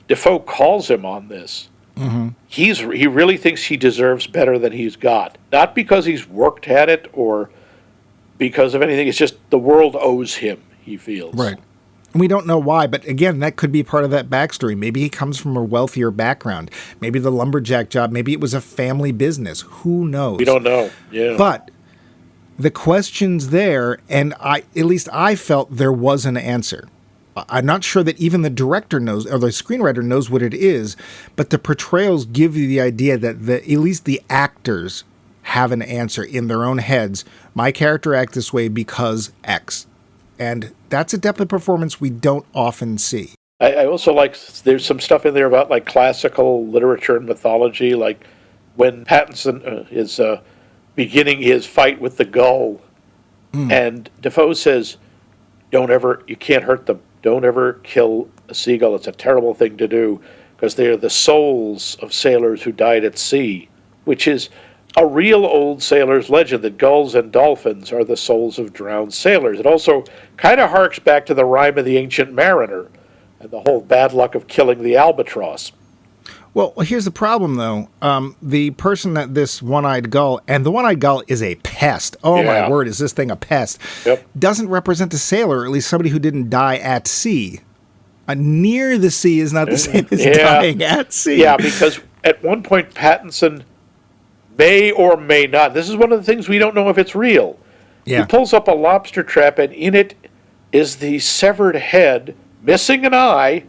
Defoe calls him on this. Mm-hmm. He really thinks he deserves better than he's got. Not because he's worked at it or because of anything. It's just the world owes him, he feels. Right. And we don't know why, but again, that could be part of that backstory. Maybe he comes from a wealthier background. Maybe the lumberjack job, maybe it was a family business. Who knows? We don't know. Yeah. But the question's there, and at least I felt there was an answer. I'm not sure that even the director knows, or the screenwriter knows what it is, but the portrayals give you the idea that at least the actors have an answer in their own heads. My character acts this way because X. And that's a depth of performance we don't often see. I also like, there's some stuff in there about like classical literature and mythology, like when Pattinson is beginning his fight with the gull, and Defoe says, you can't hurt them. Don't ever kill a seagull. It's a terrible thing to do because they are the souls of sailors who died at sea, which is a real old sailor's legend that gulls and dolphins are the souls of drowned sailors. It also kind of harks back to the rhyme of the Ancient Mariner and the whole bad luck of killing the albatross. Well, here's the problem, though. The person that this one-eyed gull, and the one-eyed gull is a pest. Oh, my word, is this thing a pest? Yep. Doesn't represent a sailor, or at least somebody who didn't die at sea. Near the sea is not the same as Yeah. dying at sea. Yeah, because at one point Pattinson may or may not. This is one of the things we don't know if it's real. Yeah. He pulls up a lobster trap, and in it is the severed head, missing an eye,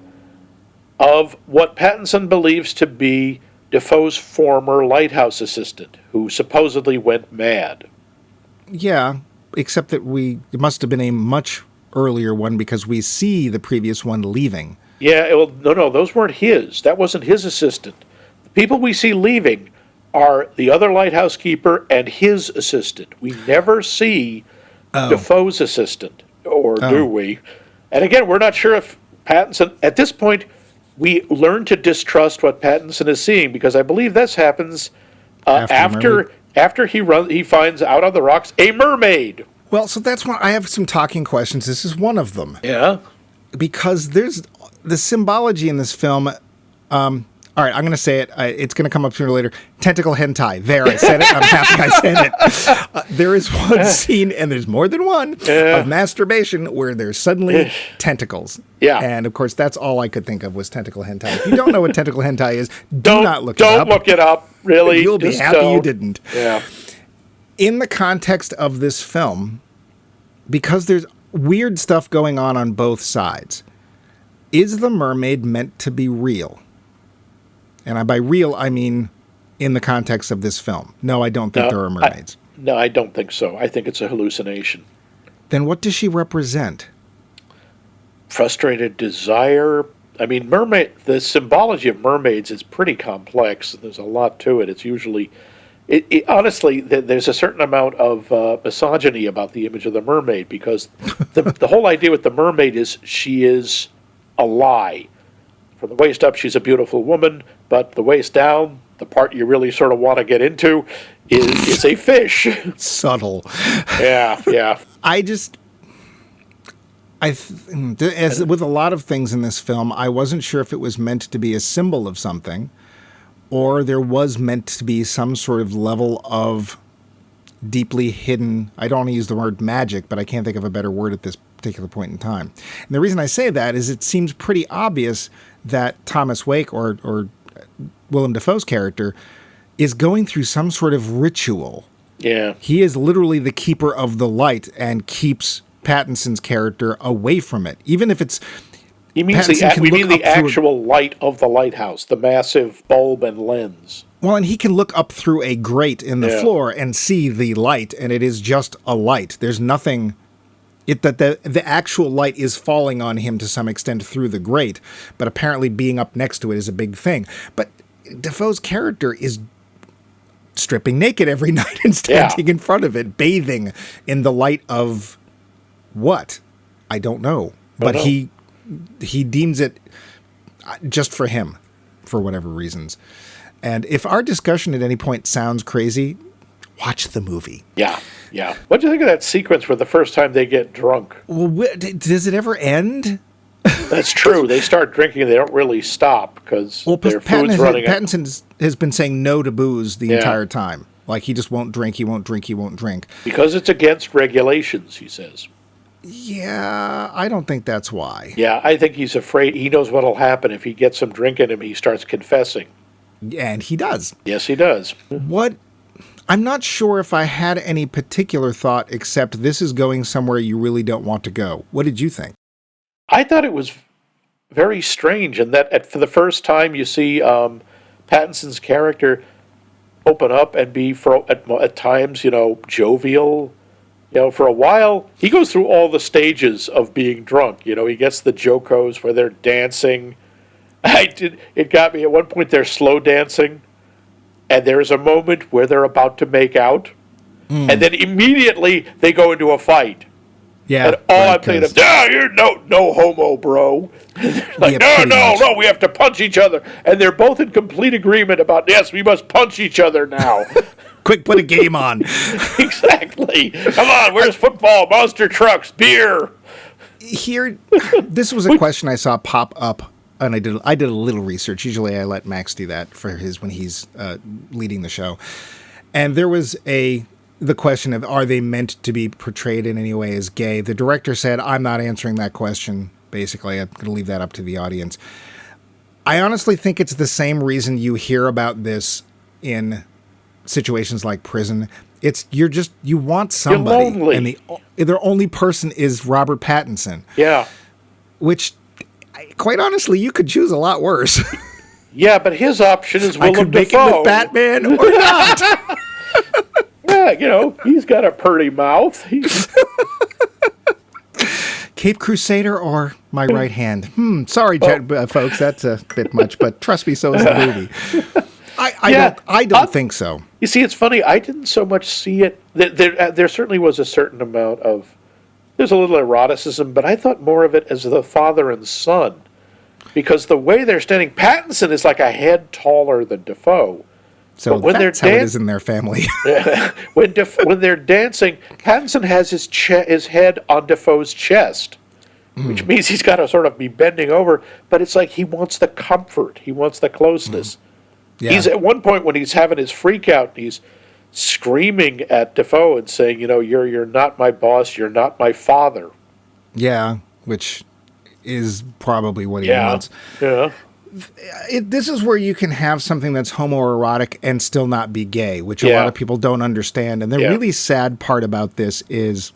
of what Pattinson believes to be Defoe's former Lighthouse assistant, who supposedly went mad. Yeah, except that it must have been a much earlier one because we see the previous one leaving. Yeah, well, no, those weren't his. That wasn't his assistant. The people we see leaving are the other lighthouse keeper and his assistant. We never see Defoe's assistant, or do we? And again, we're not sure if Pattinson, at this point, we learn to distrust what Pattinson is seeing, because I believe this happens after he finds out on the rocks a mermaid. Well, so that's why I have some talking questions. This is one of them. Yeah. Because there's the symbology in this film. All right, I'm going to say it. It's going to come up sooner or later. Tentacle hentai. There, I said it. I'm happy I said it. There is one scene, and there's more than one, of masturbation where there's suddenly tentacles. Yeah. And, of course, that's all I could think of was tentacle hentai. If you don't know what tentacle hentai is, do not look it up. Don't look it up, really. You'll be happy you didn't. Yeah. In the context of this film, because there's weird stuff going on both sides, is the mermaid meant to be real? And by real, I mean in the context of this film. No, I don't think there are mermaids. No, I don't think so. I think it's a hallucination. Then what does she represent? Frustrated desire. I mean, the symbology of mermaids is pretty complex. There's a lot to it. It's usually, honestly, there's a certain amount of misogyny about the image of the mermaid, because the whole idea with the mermaid is she is a lie. From the waist up, she's a beautiful woman, but the waist down, the part you really sort of want to get into, is a fish. Subtle. Yeah. As with a lot of things in this film, I wasn't sure if it was meant to be a symbol of something, or there was meant to be some sort of level of deeply hidden, I don't want to use the word magic, but I can't think of a better word at this particular point in time. And the reason I say that is it seems pretty obvious that Thomas Wake, or Willem Dafoe's character, is going through some sort of ritual. Yeah. He is literally the keeper of the light and keeps Pattinson's character away from it. Even if it's... We mean the actual light of the lighthouse, the massive bulb and lens. Well, and he can look up through a grate in the floor and see the light, and it is just a light. There's nothing... the actual light is falling on him to some extent through the grate, but apparently being up next to it is a big thing. But Defoe's character is stripping naked every night and standing in front of it, bathing in the light of what? I don't know. But he deems it just for him, for whatever reasons. And if our discussion at any point sounds crazy, watch the movie. Yeah. What do you think of that sequence where the first time they get drunk? Well, does it ever end? That's true. They start drinking and they don't really stop because their food's running out. Pattinson has been saying no to booze the entire time. Like, he just won't drink, he won't drink. Because it's against regulations, he says. Yeah, I don't think that's why. Yeah, I think he's afraid. He knows what'll happen if he gets some drink in him. He starts confessing. And he does. Yes, he does. I'm not sure if I had any particular thought except this is going somewhere you really don't want to go. What did you think? I thought it was very strange in that for the first time you see Pattinson's character open up and be at times, jovial. For a while, he goes through all the stages of being drunk. He gets the jocos where they're dancing. It got me. At one point, they're slow dancing, and there's a moment where they're about to make out, and then immediately they go into a fight. Yeah, and I'm thinking of, you're no homo, bro. Like, no, we have to punch each other, and they're both in complete agreement about, yes, we must punch each other now. Quick, put a game on. Exactly. Come on, where's football, monster trucks, beer? Here, this was a question I saw pop up, and I did a little research. Usually I let Max do that for when he's leading the show. And there was the question of, are they meant to be portrayed in any way as gay? The director said, I'm not answering that question. basically. I'm going to leave that up to the audience. I honestly think it's the same reason you hear about this in situations like prison. It's you want somebody, You're lonely. and their only person is Robert Pattinson. Yeah. Which, quite honestly, you could choose a lot worse. Yeah, but his option is I Willem could make Dafoe. it with Batman or not. Yeah, he's got a pretty mouth. Cape Crusader or my right hand. Sorry, folks, that's a bit much, but trust me, so is the movie. I don't think so. You see, it's funny. I didn't so much see it. There certainly was a certain amount of. There's a little eroticism, but I thought more of it as the father and son, because the way they're standing, Pattinson is like a head taller than Dafoe. So that's how it is in their family. when they're dancing, Pattinson has his head on Dafoe's chest, which means he's got to sort of be bending over. But it's like he wants the comfort. He wants the closeness. Yeah. He's at one point when he's having his freak out, he's screaming at Dafoe and saying, you're not my boss. You're not my father. Yeah, which is probably what he wants. Yeah. This is where you can have something that's homoerotic and still not be gay, which a lot of people don't understand. And the really sad part about this is,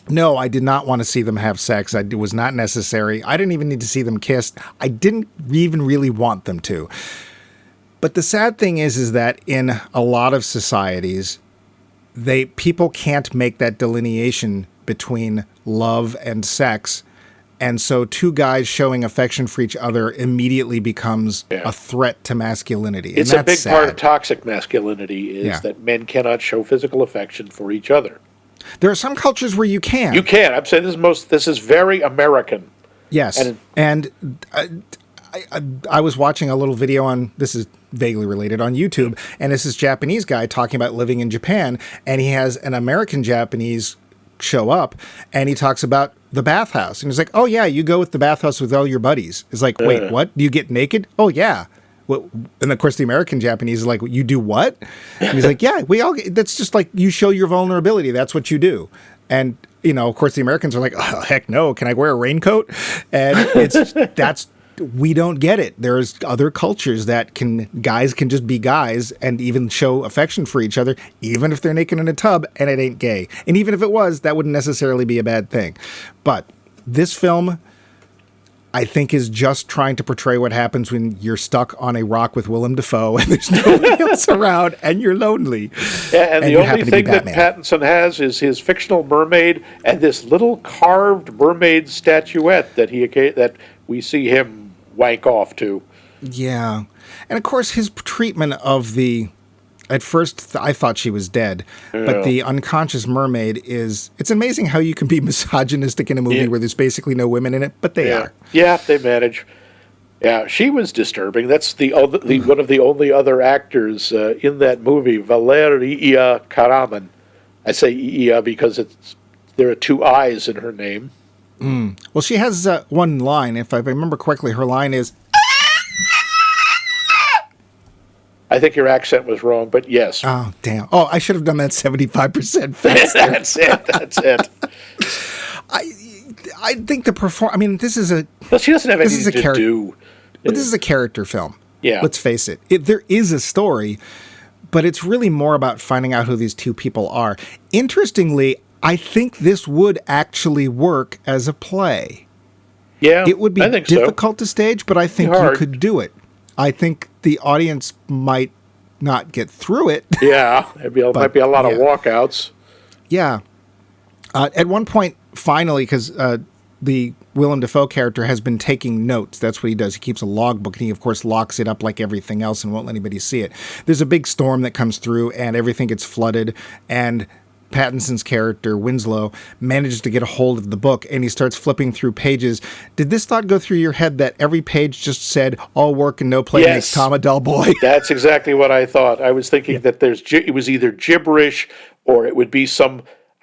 no, I did not want to see them have sex. It was not necessary. I didn't even need to see them kiss. I didn't even really want them to. But the sad thing is that in a lot of societies, people can't make that delineation between love and sex. And so two guys showing affection for each other immediately becomes a threat to masculinity. It's a big part of toxic masculinity is that men cannot show physical affection for each other. There are some cultures where you can. You can. I'm saying this is very American. Yes. And I was watching a little video on, this is vaguely related, on YouTube, and this is Japanese guy talking about living in Japan, and he has an American Japanese show up, and he talks about the bathhouse. And he's like, oh, yeah, you go with the bathhouse with all your buddies. It's like, wait, what? Do you get naked? Oh, yeah. And, of course, the American Japanese is like, you do what? And he's like, yeah, that's just like you show your vulnerability. That's what you do. And, of course, the Americans are like, oh, heck no. Can I wear a raincoat? And we don't get it. There's other cultures that guys can just be guys and even show affection for each other, even if they're naked in a tub and it ain't gay. And even if it was, that wouldn't necessarily be a bad thing. But this film, I think, is just trying to portray what happens when you're stuck on a rock with Willem Dafoe and there's nobody else around and you're lonely. Yeah, and the only thing that Pattinson has is his fictional mermaid and this little carved mermaid statuette that we see him wank off to. Yeah. And of course his treatment of at first I thought she was dead, but the unconscious mermaid it's amazing how you can be misogynistic in a movie where there's basically no women in it, but they are. Yeah, they manage. Yeah, she was disturbing. That's one of the only other actors in that movie, Valeria Karaman. I say Ia because there are two I's in her name. Well, she has one line. If I remember correctly, her line is... I think your accent was wrong, but yes. Oh, damn. Oh, I should have done that 75% faster. That's it. I think this is a... Well, she doesn't have anything to do. But this is a character film. Yeah. Let's face it. There is a story, but it's really more about finding out who these two people are. Interestingly, I think this would actually work as a play. Yeah, it would be difficult to stage, but I think you could do it. I think the audience might not get through it. Yeah, might be a lot of walkouts. Yeah. At one point, finally, because the Willem Dafoe character has been taking notes. That's what he does. He keeps a logbook, and he, of course, locks it up like everything else and won't let anybody see it. There's a big storm that comes through, and everything gets flooded, and Pattinson's character, Winslow, manages to get a hold of the book, and he starts flipping through pages. Did this thought go through your head that every page just said, all work and no play makes Tom a dull boy? That's exactly what I thought. I was thinking that it was either gibberish or it would be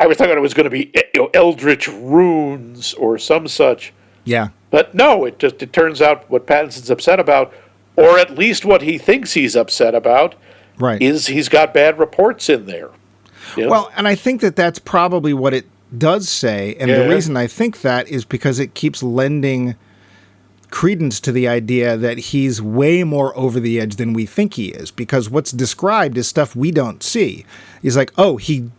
I was thinking it was going to be eldritch runes or some such. Yeah. But no, it turns out what Pattinson's upset about, or at least what he thinks he's upset about, is he's got bad reports in there. Well, and I think that's probably what it does say, and the reason I think that is because it keeps lending credence to the idea that he's way more over the edge than we think he is, because what's described is stuff we don't see. He's like, oh, he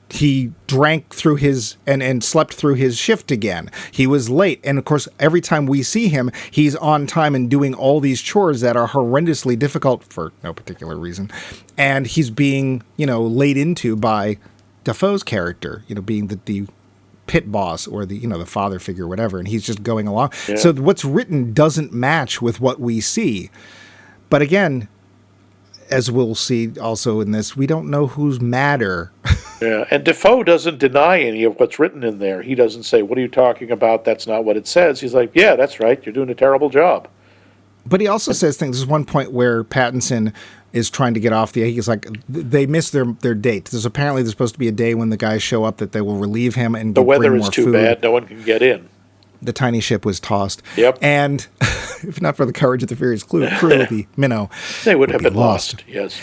drank through his and slept through his shift again. He was late. And of course, every time we see him, he's on time and doing all these chores that are horrendously difficult for no particular reason. And he's being, laid into by Dafoe's character, being the pit boss or the father figure or whatever, and he's just going along. Yeah. So what's written doesn't match with what we see. But again, as we'll see also in this, we don't know who's madder. Yeah, and Defoe doesn't deny any of what's written in there. He doesn't say, what are you talking about? That's not what it says. He's like, yeah, that's right. You're doing a terrible job. But he also says things. There's one point where Pattinson is trying to get off the... He's like, they missed their date. There's supposed to be a day when the guys show up that they will relieve him and the weather bring is more too food. Bad. No one can get in. The tiny ship was tossed. Yep. And if not for the courage of the furious crew, the minnow they would have been lost. Yes.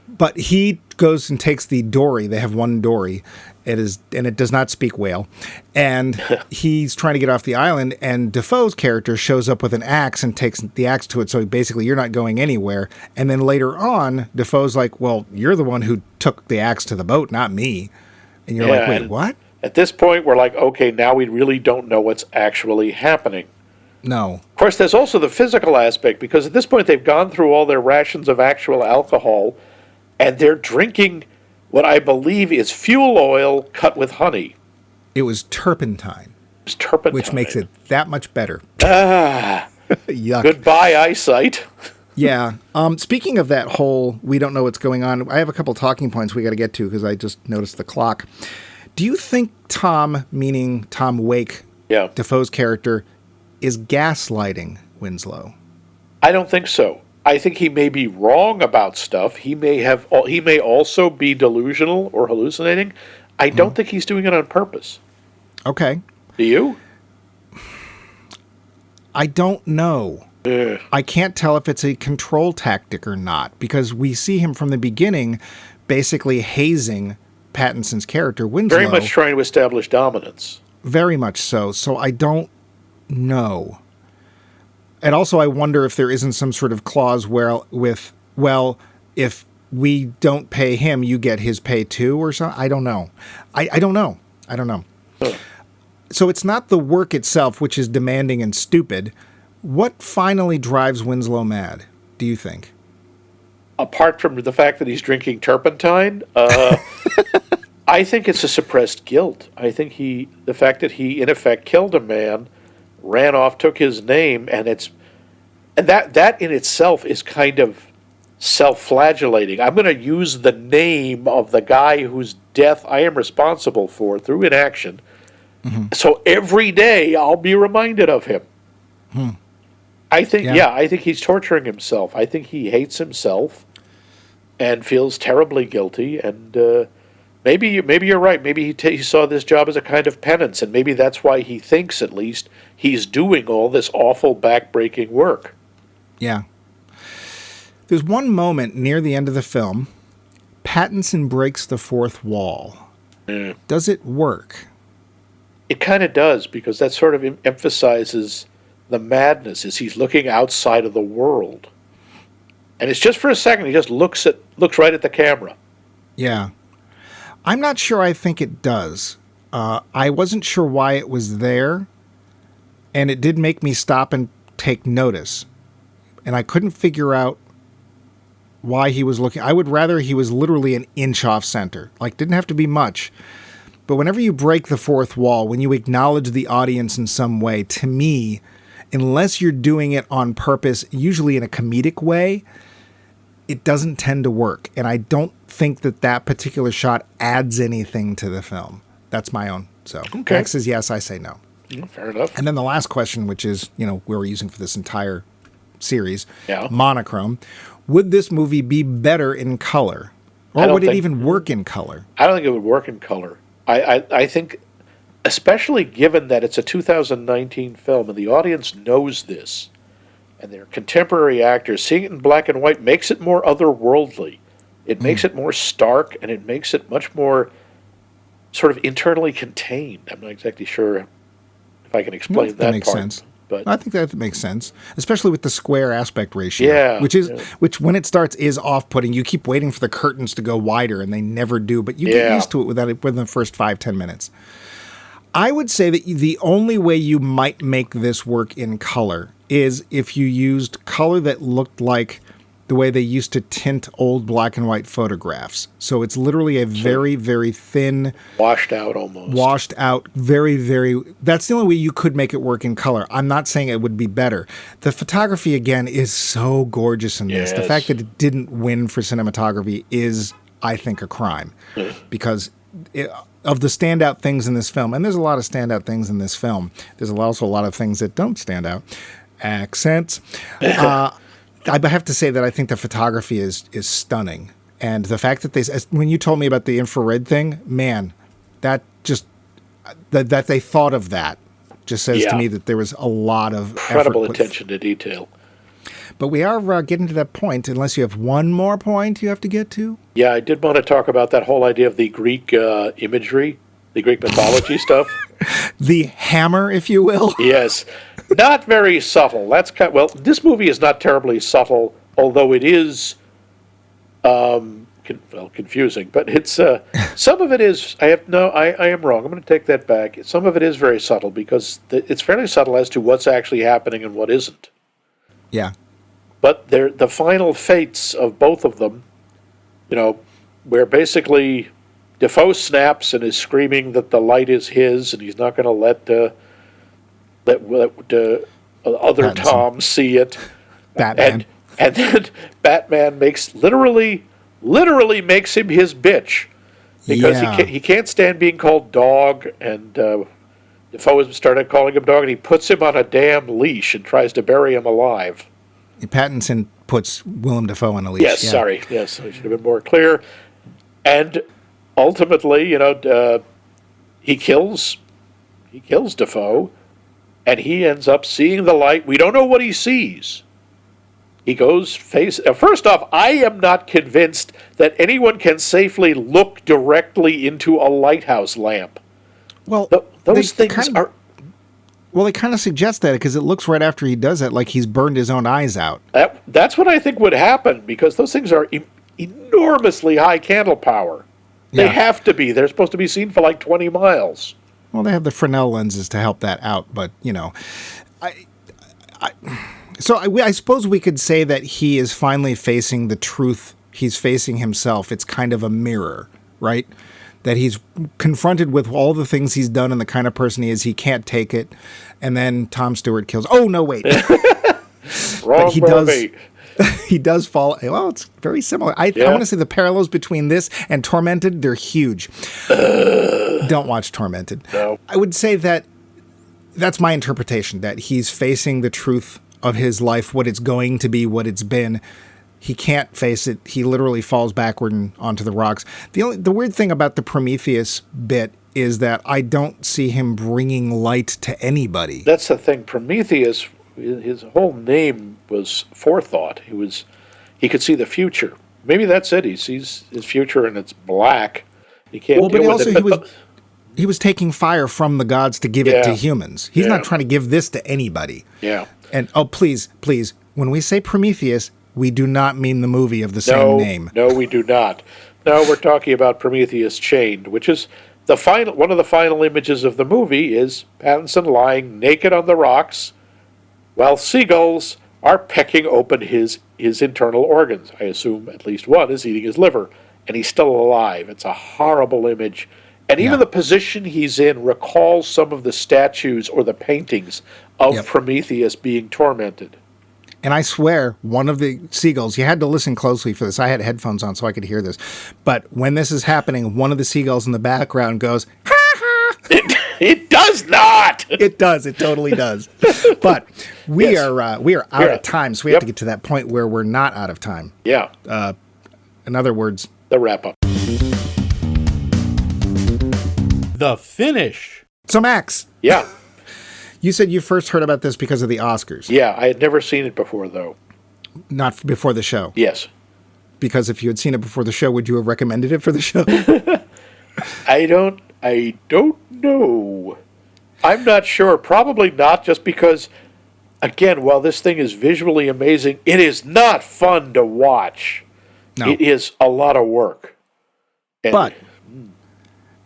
But he goes and takes the dory. They have one dory. It does not speak whale. And he's trying to get off the island, and Defoe's character shows up with an axe and takes the axe to it. So basically, you're not going anywhere. And then later on, Defoe's like, well, you're the one who took the axe to the boat, not me. And you're like, wait, what? At this point, we're like, okay, now we really don't know what's actually happening. No. Of course, there's also the physical aspect, because at this point, they've gone through all their rations of actual alcohol, and they're drinking what I believe is fuel oil cut with honey. It was turpentine. It's turpentine. Which makes it that much better. Yuck. Goodbye, eyesight. Yeah. Speaking of that whole, we don't know what's going on, I have a couple talking points we got to get to because I just noticed the clock. Do you think Tom, meaning Tom Wake, Defoe's character, is gaslighting Winslow? I don't think so. I think he may be wrong about stuff. He may also be delusional or hallucinating. I don't think he's doing it on purpose. Okay. Do you? I don't know. I can't tell if it's a control tactic or not, because we see him from the beginning basically hazing Pattinson's character, Winslow. Very much trying to establish dominance. Very much so. So I don't know. And also I wonder if there isn't some sort of clause where if we don't pay him, you get his pay too or something. I don't know. I don't know. Huh. So it's not the work itself, which is demanding and stupid. What finally drives Winslow mad, do you think? Apart from the fact that he's drinking turpentine, I think it's a suppressed guilt. I think the fact that he, in effect, killed a man, ran off, took his name, and that in itself is kind of self-flagellating. I'm going to use the name of the guy whose death I am responsible for through inaction. Mm-hmm. So every day I'll be reminded of him. I think, I think he's torturing himself. I think he hates himself and feels terribly guilty. And maybe you're right. Maybe he saw this job as a kind of penance, and maybe that's why he thinks, at least, he's doing all this awful, back-breaking work. Yeah. There's one moment near the end of the film, Pattinson breaks the fourth wall. Does it work? It kind of does, because that sort of emphasizes the madness as he's looking outside of the world. And it's just for a second, he just looks right at the camera. Yeah. I'm not sure I think it does. I wasn't sure why it was there, and it did make me stop and take notice. And I couldn't figure out why he was looking. I would rather he was literally an inch off center. Like, didn't have to be much. But whenever you break the fourth wall, when you acknowledge the audience in some way, to me, unless you're doing it on purpose, usually in a comedic way, it doesn't tend to work. And I don't think that particular shot adds anything to the film. That's my own. So Max says yes, I say no. Fair enough. And then the last question, which is, we're using for this entire series, monochrome. Would this movie be better in color? Or would it even work in color? I don't think it would work in color. I think, especially given that it's a 2019 film and the audience knows this, and they're contemporary actors, seeing it in black and white makes it more otherworldly. It makes it more stark, and it makes it much more sort of internally contained. I'm not exactly sure if I can explain that makes part. sense. But I think that makes sense, especially with the square aspect ratio, which when it starts is off-putting. You keep waiting for the curtains to go wider, and they never do. But you get used to it within the first 5-10 minutes. I would say that the only way you might make this work in color is if you used color that looked like the way they used to tint old black and white photographs. So it's literally a very, very thin... washed out almost. Washed out, very, very... That's the only way you could make it work in color. I'm not saying it would be better. The photography, again, is so gorgeous in this. The fact that it didn't win for cinematography is, I think, a crime. Because... of the standout things in this film, and there's a lot of standout things in this film, there's also a lot of things that don't stand out. Accents. I have to say that I think the photography is stunning. And the fact that when you told me about the infrared thing, man, that they thought of that just says to me that there was a lot of incredible attention to detail. But we are getting to that point, unless you have one more point you have to get to. Yeah, I did want to talk about that whole idea of the Greek imagery, the Greek mythology stuff. The hammer, if you will. Yes. Not very subtle. This movie is not terribly subtle, although it is confusing. But it's some of it is. I am wrong. I'm going to take that back. Some of it is very subtle because it's fairly subtle as to what's actually happening and what isn't. Yeah. But the final fates of both of them, where basically Defoe snaps and is screaming that the light is his and he's not going to let other Tom see it. Batman. And then Batman literally makes him his bitch because he can't stand being called dog, and Defoe has started calling him dog, and he puts him on a damn leash and tries to bury him alive. Pattinson puts Willem Dafoe on a leash. Yes, sorry. Yes, I should have been more clear. And ultimately, he kills Dafoe, and he ends up seeing the light. We don't know what he sees. He goes first off, I am not convinced that anyone can safely look directly into a lighthouse lamp. Well, those things are... Well, they kind of suggest that because it looks right after he does that like he's burned his own eyes out. That's what I think would happen, because those things are enormously high candle power. They have to be. They're supposed to be seen for like 20 miles. Well, they have the Fresnel lenses to help that out, but, I suppose we could say that he is finally facing the truth. He's facing himself. It's kind of a mirror, right? That he's confronted with all the things he's done and the kind of person he is. He can't take it. And then Tom Stewart kills. Oh, no, wait. Wrong movie. He does fall. Well, it's very similar. I want to say the parallels between this and Tormented, they're huge. Don't watch Tormented. No. I would say that's my interpretation, that he's facing the truth of his life, what it's going to be, what it's been. He can't face it. He literally falls backward and onto the rocks. The weird thing about the Prometheus bit is that I don't see him bringing light to anybody. That's the thing. Prometheus, his whole name was forethought. He could see the future. Maybe that's it. He sees his future and it's black. He can't deal with it. He was taking fire from the gods to give it to humans. He's not trying to give this to anybody. Yeah. And please, when we say Prometheus, we do not mean the movie of the same name. No, we do not. No, we're talking about Prometheus Chained, which is one of the final images of the movie is Pattinson lying naked on the rocks while seagulls are pecking open his internal organs. I assume at least one is eating his liver, and he's still alive. It's a horrible image. And even the position he's in recalls some of the statues or the paintings of Prometheus being tormented. And I swear, one of the seagulls, you had to listen closely for this. I had headphones on so I could hear this. But when this is happening, one of the seagulls in the background goes, ha ha! It does not! It does. It totally does. But we are out of time, so we have to get to that point where we're not out of time. Yeah. In other words, the wrap-up. The finish. So, Max. Yeah. You said you first heard about this because of the Oscars. Yeah, I had never seen it before, though. Not before the show. Yes. Because if you had seen it before the show, would you have recommended it for the show? I don't know. I'm not sure. Probably not, just because, again, while this thing is visually amazing, it is not fun to watch. No. It is a lot of work. And But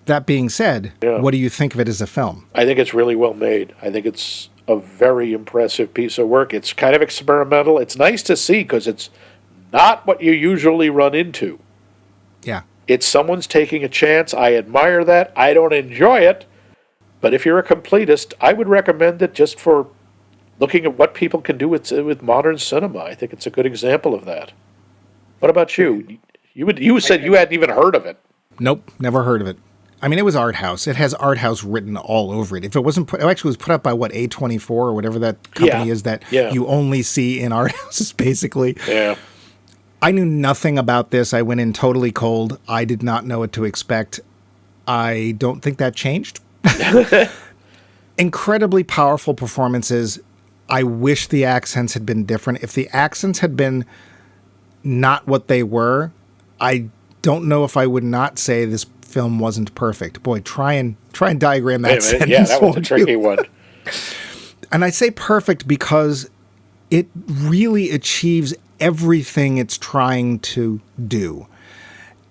that being said, Yeah. what do you think of it as a film? I think it's really well made. I think it's a very impressive piece of work. It's kind of experimental. It's nice to see because it's not what you usually run into. Yeah. It's someone's taking a chance. I admire that. I don't enjoy it. But if you're a completist, I would recommend it just for looking at what people can do with modern cinema. I think it's a good example of that. What about you? You said you hadn't even heard of it. Nope, never heard of it. I mean, it was art house. It has art house written all over it. If it wasn't put, it actually was put up by A24 or whatever that company is that you only see in art houses, basically. Yeah. I knew nothing about this. I went in totally cold. I did not know what to expect. I don't think that changed. Incredibly powerful performances. I wish the accents had been different. If the accents had been not what they were, I don't know if I would not say this film wasn't perfect. Boy, try and diagram that sentence. Yeah, that was a tricky one. And I say perfect because it really achieves everything it's trying to do,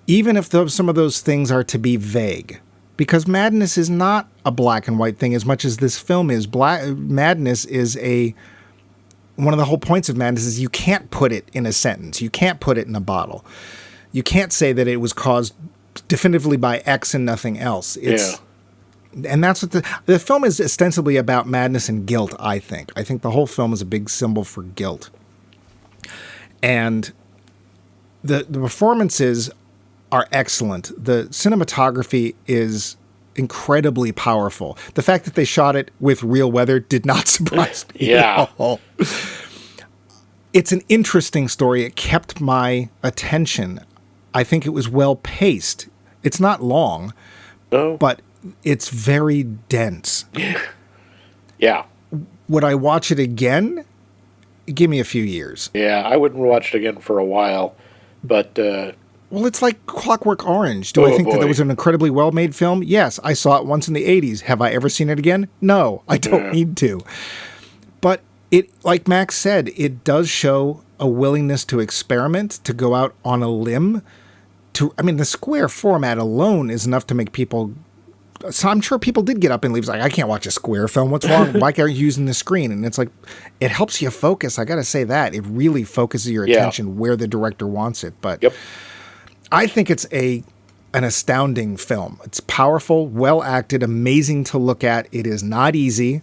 even if some of those things are to be vague. Because madness is not a black and white thing as much as this film is. Madness is one of the whole points of madness is you can't put it in a sentence. You can't put it in a bottle. You can't say that it was caused definitively by X and nothing else. And that's what the film is ostensibly about, madness and guilt, I think. I think the whole film is a big symbol for guilt. And the performances are excellent. The cinematography is incredibly powerful. The fact that they shot it with real weather did not surprise me at all. It's an interesting story. It kept my attention. I think it was well paced. It's not long, but it's very dense. Yeah. Would I watch it again? Give me a few years. Yeah, I wouldn't watch it again for a while, but... well, it's like Clockwork Orange. Do I think that was an incredibly well-made film? Yes, I saw it once in the 80s. Have I ever seen it again? No, I don't need to. But it, like Max said, it does show a willingness to experiment, to go out on a limb. The square format alone is enough to make people... So I'm sure people did get up and leave. It's like, I can't watch a square film. What's wrong? Why aren't you using the screen? And it's like, it helps you focus. I got to say that. It really focuses your attention where the director wants it. But I think it's an astounding film. It's powerful, well acted, amazing to look at. It is not easy,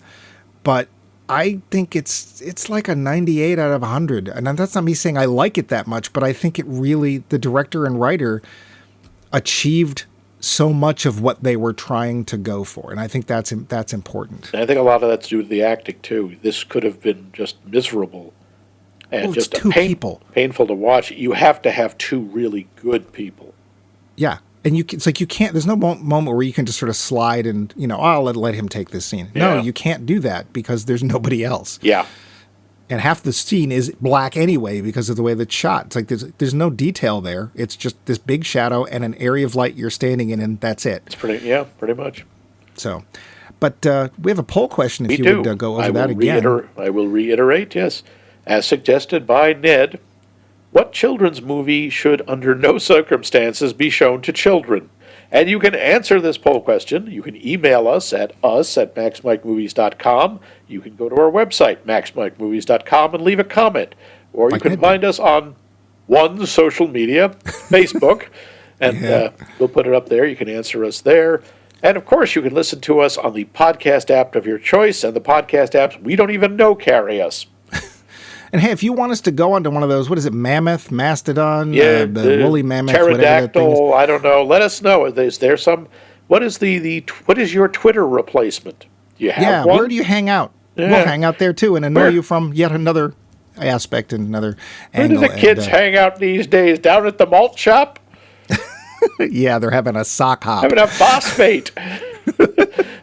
but I think it's like a 98 out of 100. And that's not me saying I like it that much, but I think it really, the director and writer achieved so much of what they were trying to go for. And I think that's important. I think a lot of that's due to the acting, too. This could have been just miserable. And just two people. Painful to watch. You have to have two really good people. Yeah. And it's like you can't, there's no moment where you can just sort of slide and, I'll let him take this scene. Yeah. No, you can't do that because there's nobody else. Yeah. And half the scene is black anyway because of the way that's shot. It's like there's no detail there. It's just this big shadow and an area of light you're standing in, and that's it. It's pretty much. So, but we have a poll question if you would go over that again. I will reiterate, yes. As suggested by Ned, what children's movie should under no circumstances be shown to children? And you can answer this poll question. You can email us at maxmikemovies.com. You can go to our website, maxmikemovies.com, and leave a comment. Or you can find us on one social media, Facebook, and we'll put it up there. You can answer us there. And, of course, you can listen to us on the podcast app of your choice, and the podcast apps we don't even know carry us. And hey, if you want us to go onto one of those, what is it, mammoth, mastodon, the woolly mammoth, pterodactyl, I don't know. Let us know. Is there some? What is what is your Twitter replacement? Do you have one? Where do you hang out? Yeah. We'll hang out there too, and annoy you from yet another aspect and another angle. Where do the kids hang out these days? Down at the malt shop? Yeah, they're having a sock hop. Having a phosphate.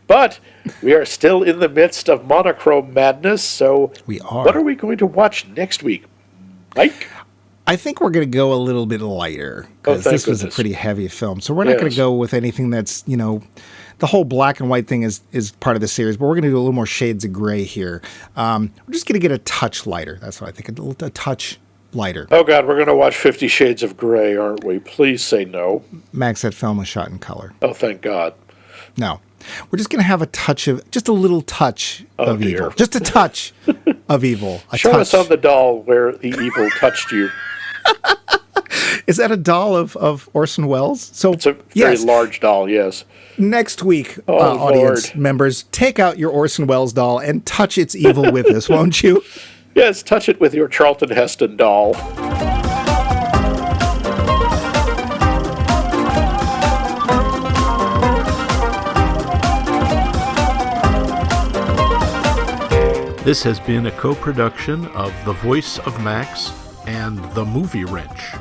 But we are still in the midst of monochrome madness, so we are. What are we going to watch next week, Mike? I think we're going to go a little bit lighter because thank this was a goodness. pretty heavy film. So we're not going to Yes. go with anything that's, the whole black and white thing is part of the series, but we're going to do a little more shades of gray here. We're just going to get a touch lighter. That's what I think, a touch lighter. Oh, God, we're going to watch 50 Shades of Grey, aren't we? Please say no. Max, that film was shot in color. Oh, thank God. No. We're just going to have just a little touch of dear. evil. Just a touch of evil. Show us on the doll where the evil touched you. Is that a doll of Orson Welles? So It's a very large doll, yes. Next week, Oh, audience Lord. members, take out your Orson Welles doll and touch its evil with us, won't you? Yes, touch it with your Charlton Heston doll. This has been a co-production of The Voice of Max and The Movie Wrench.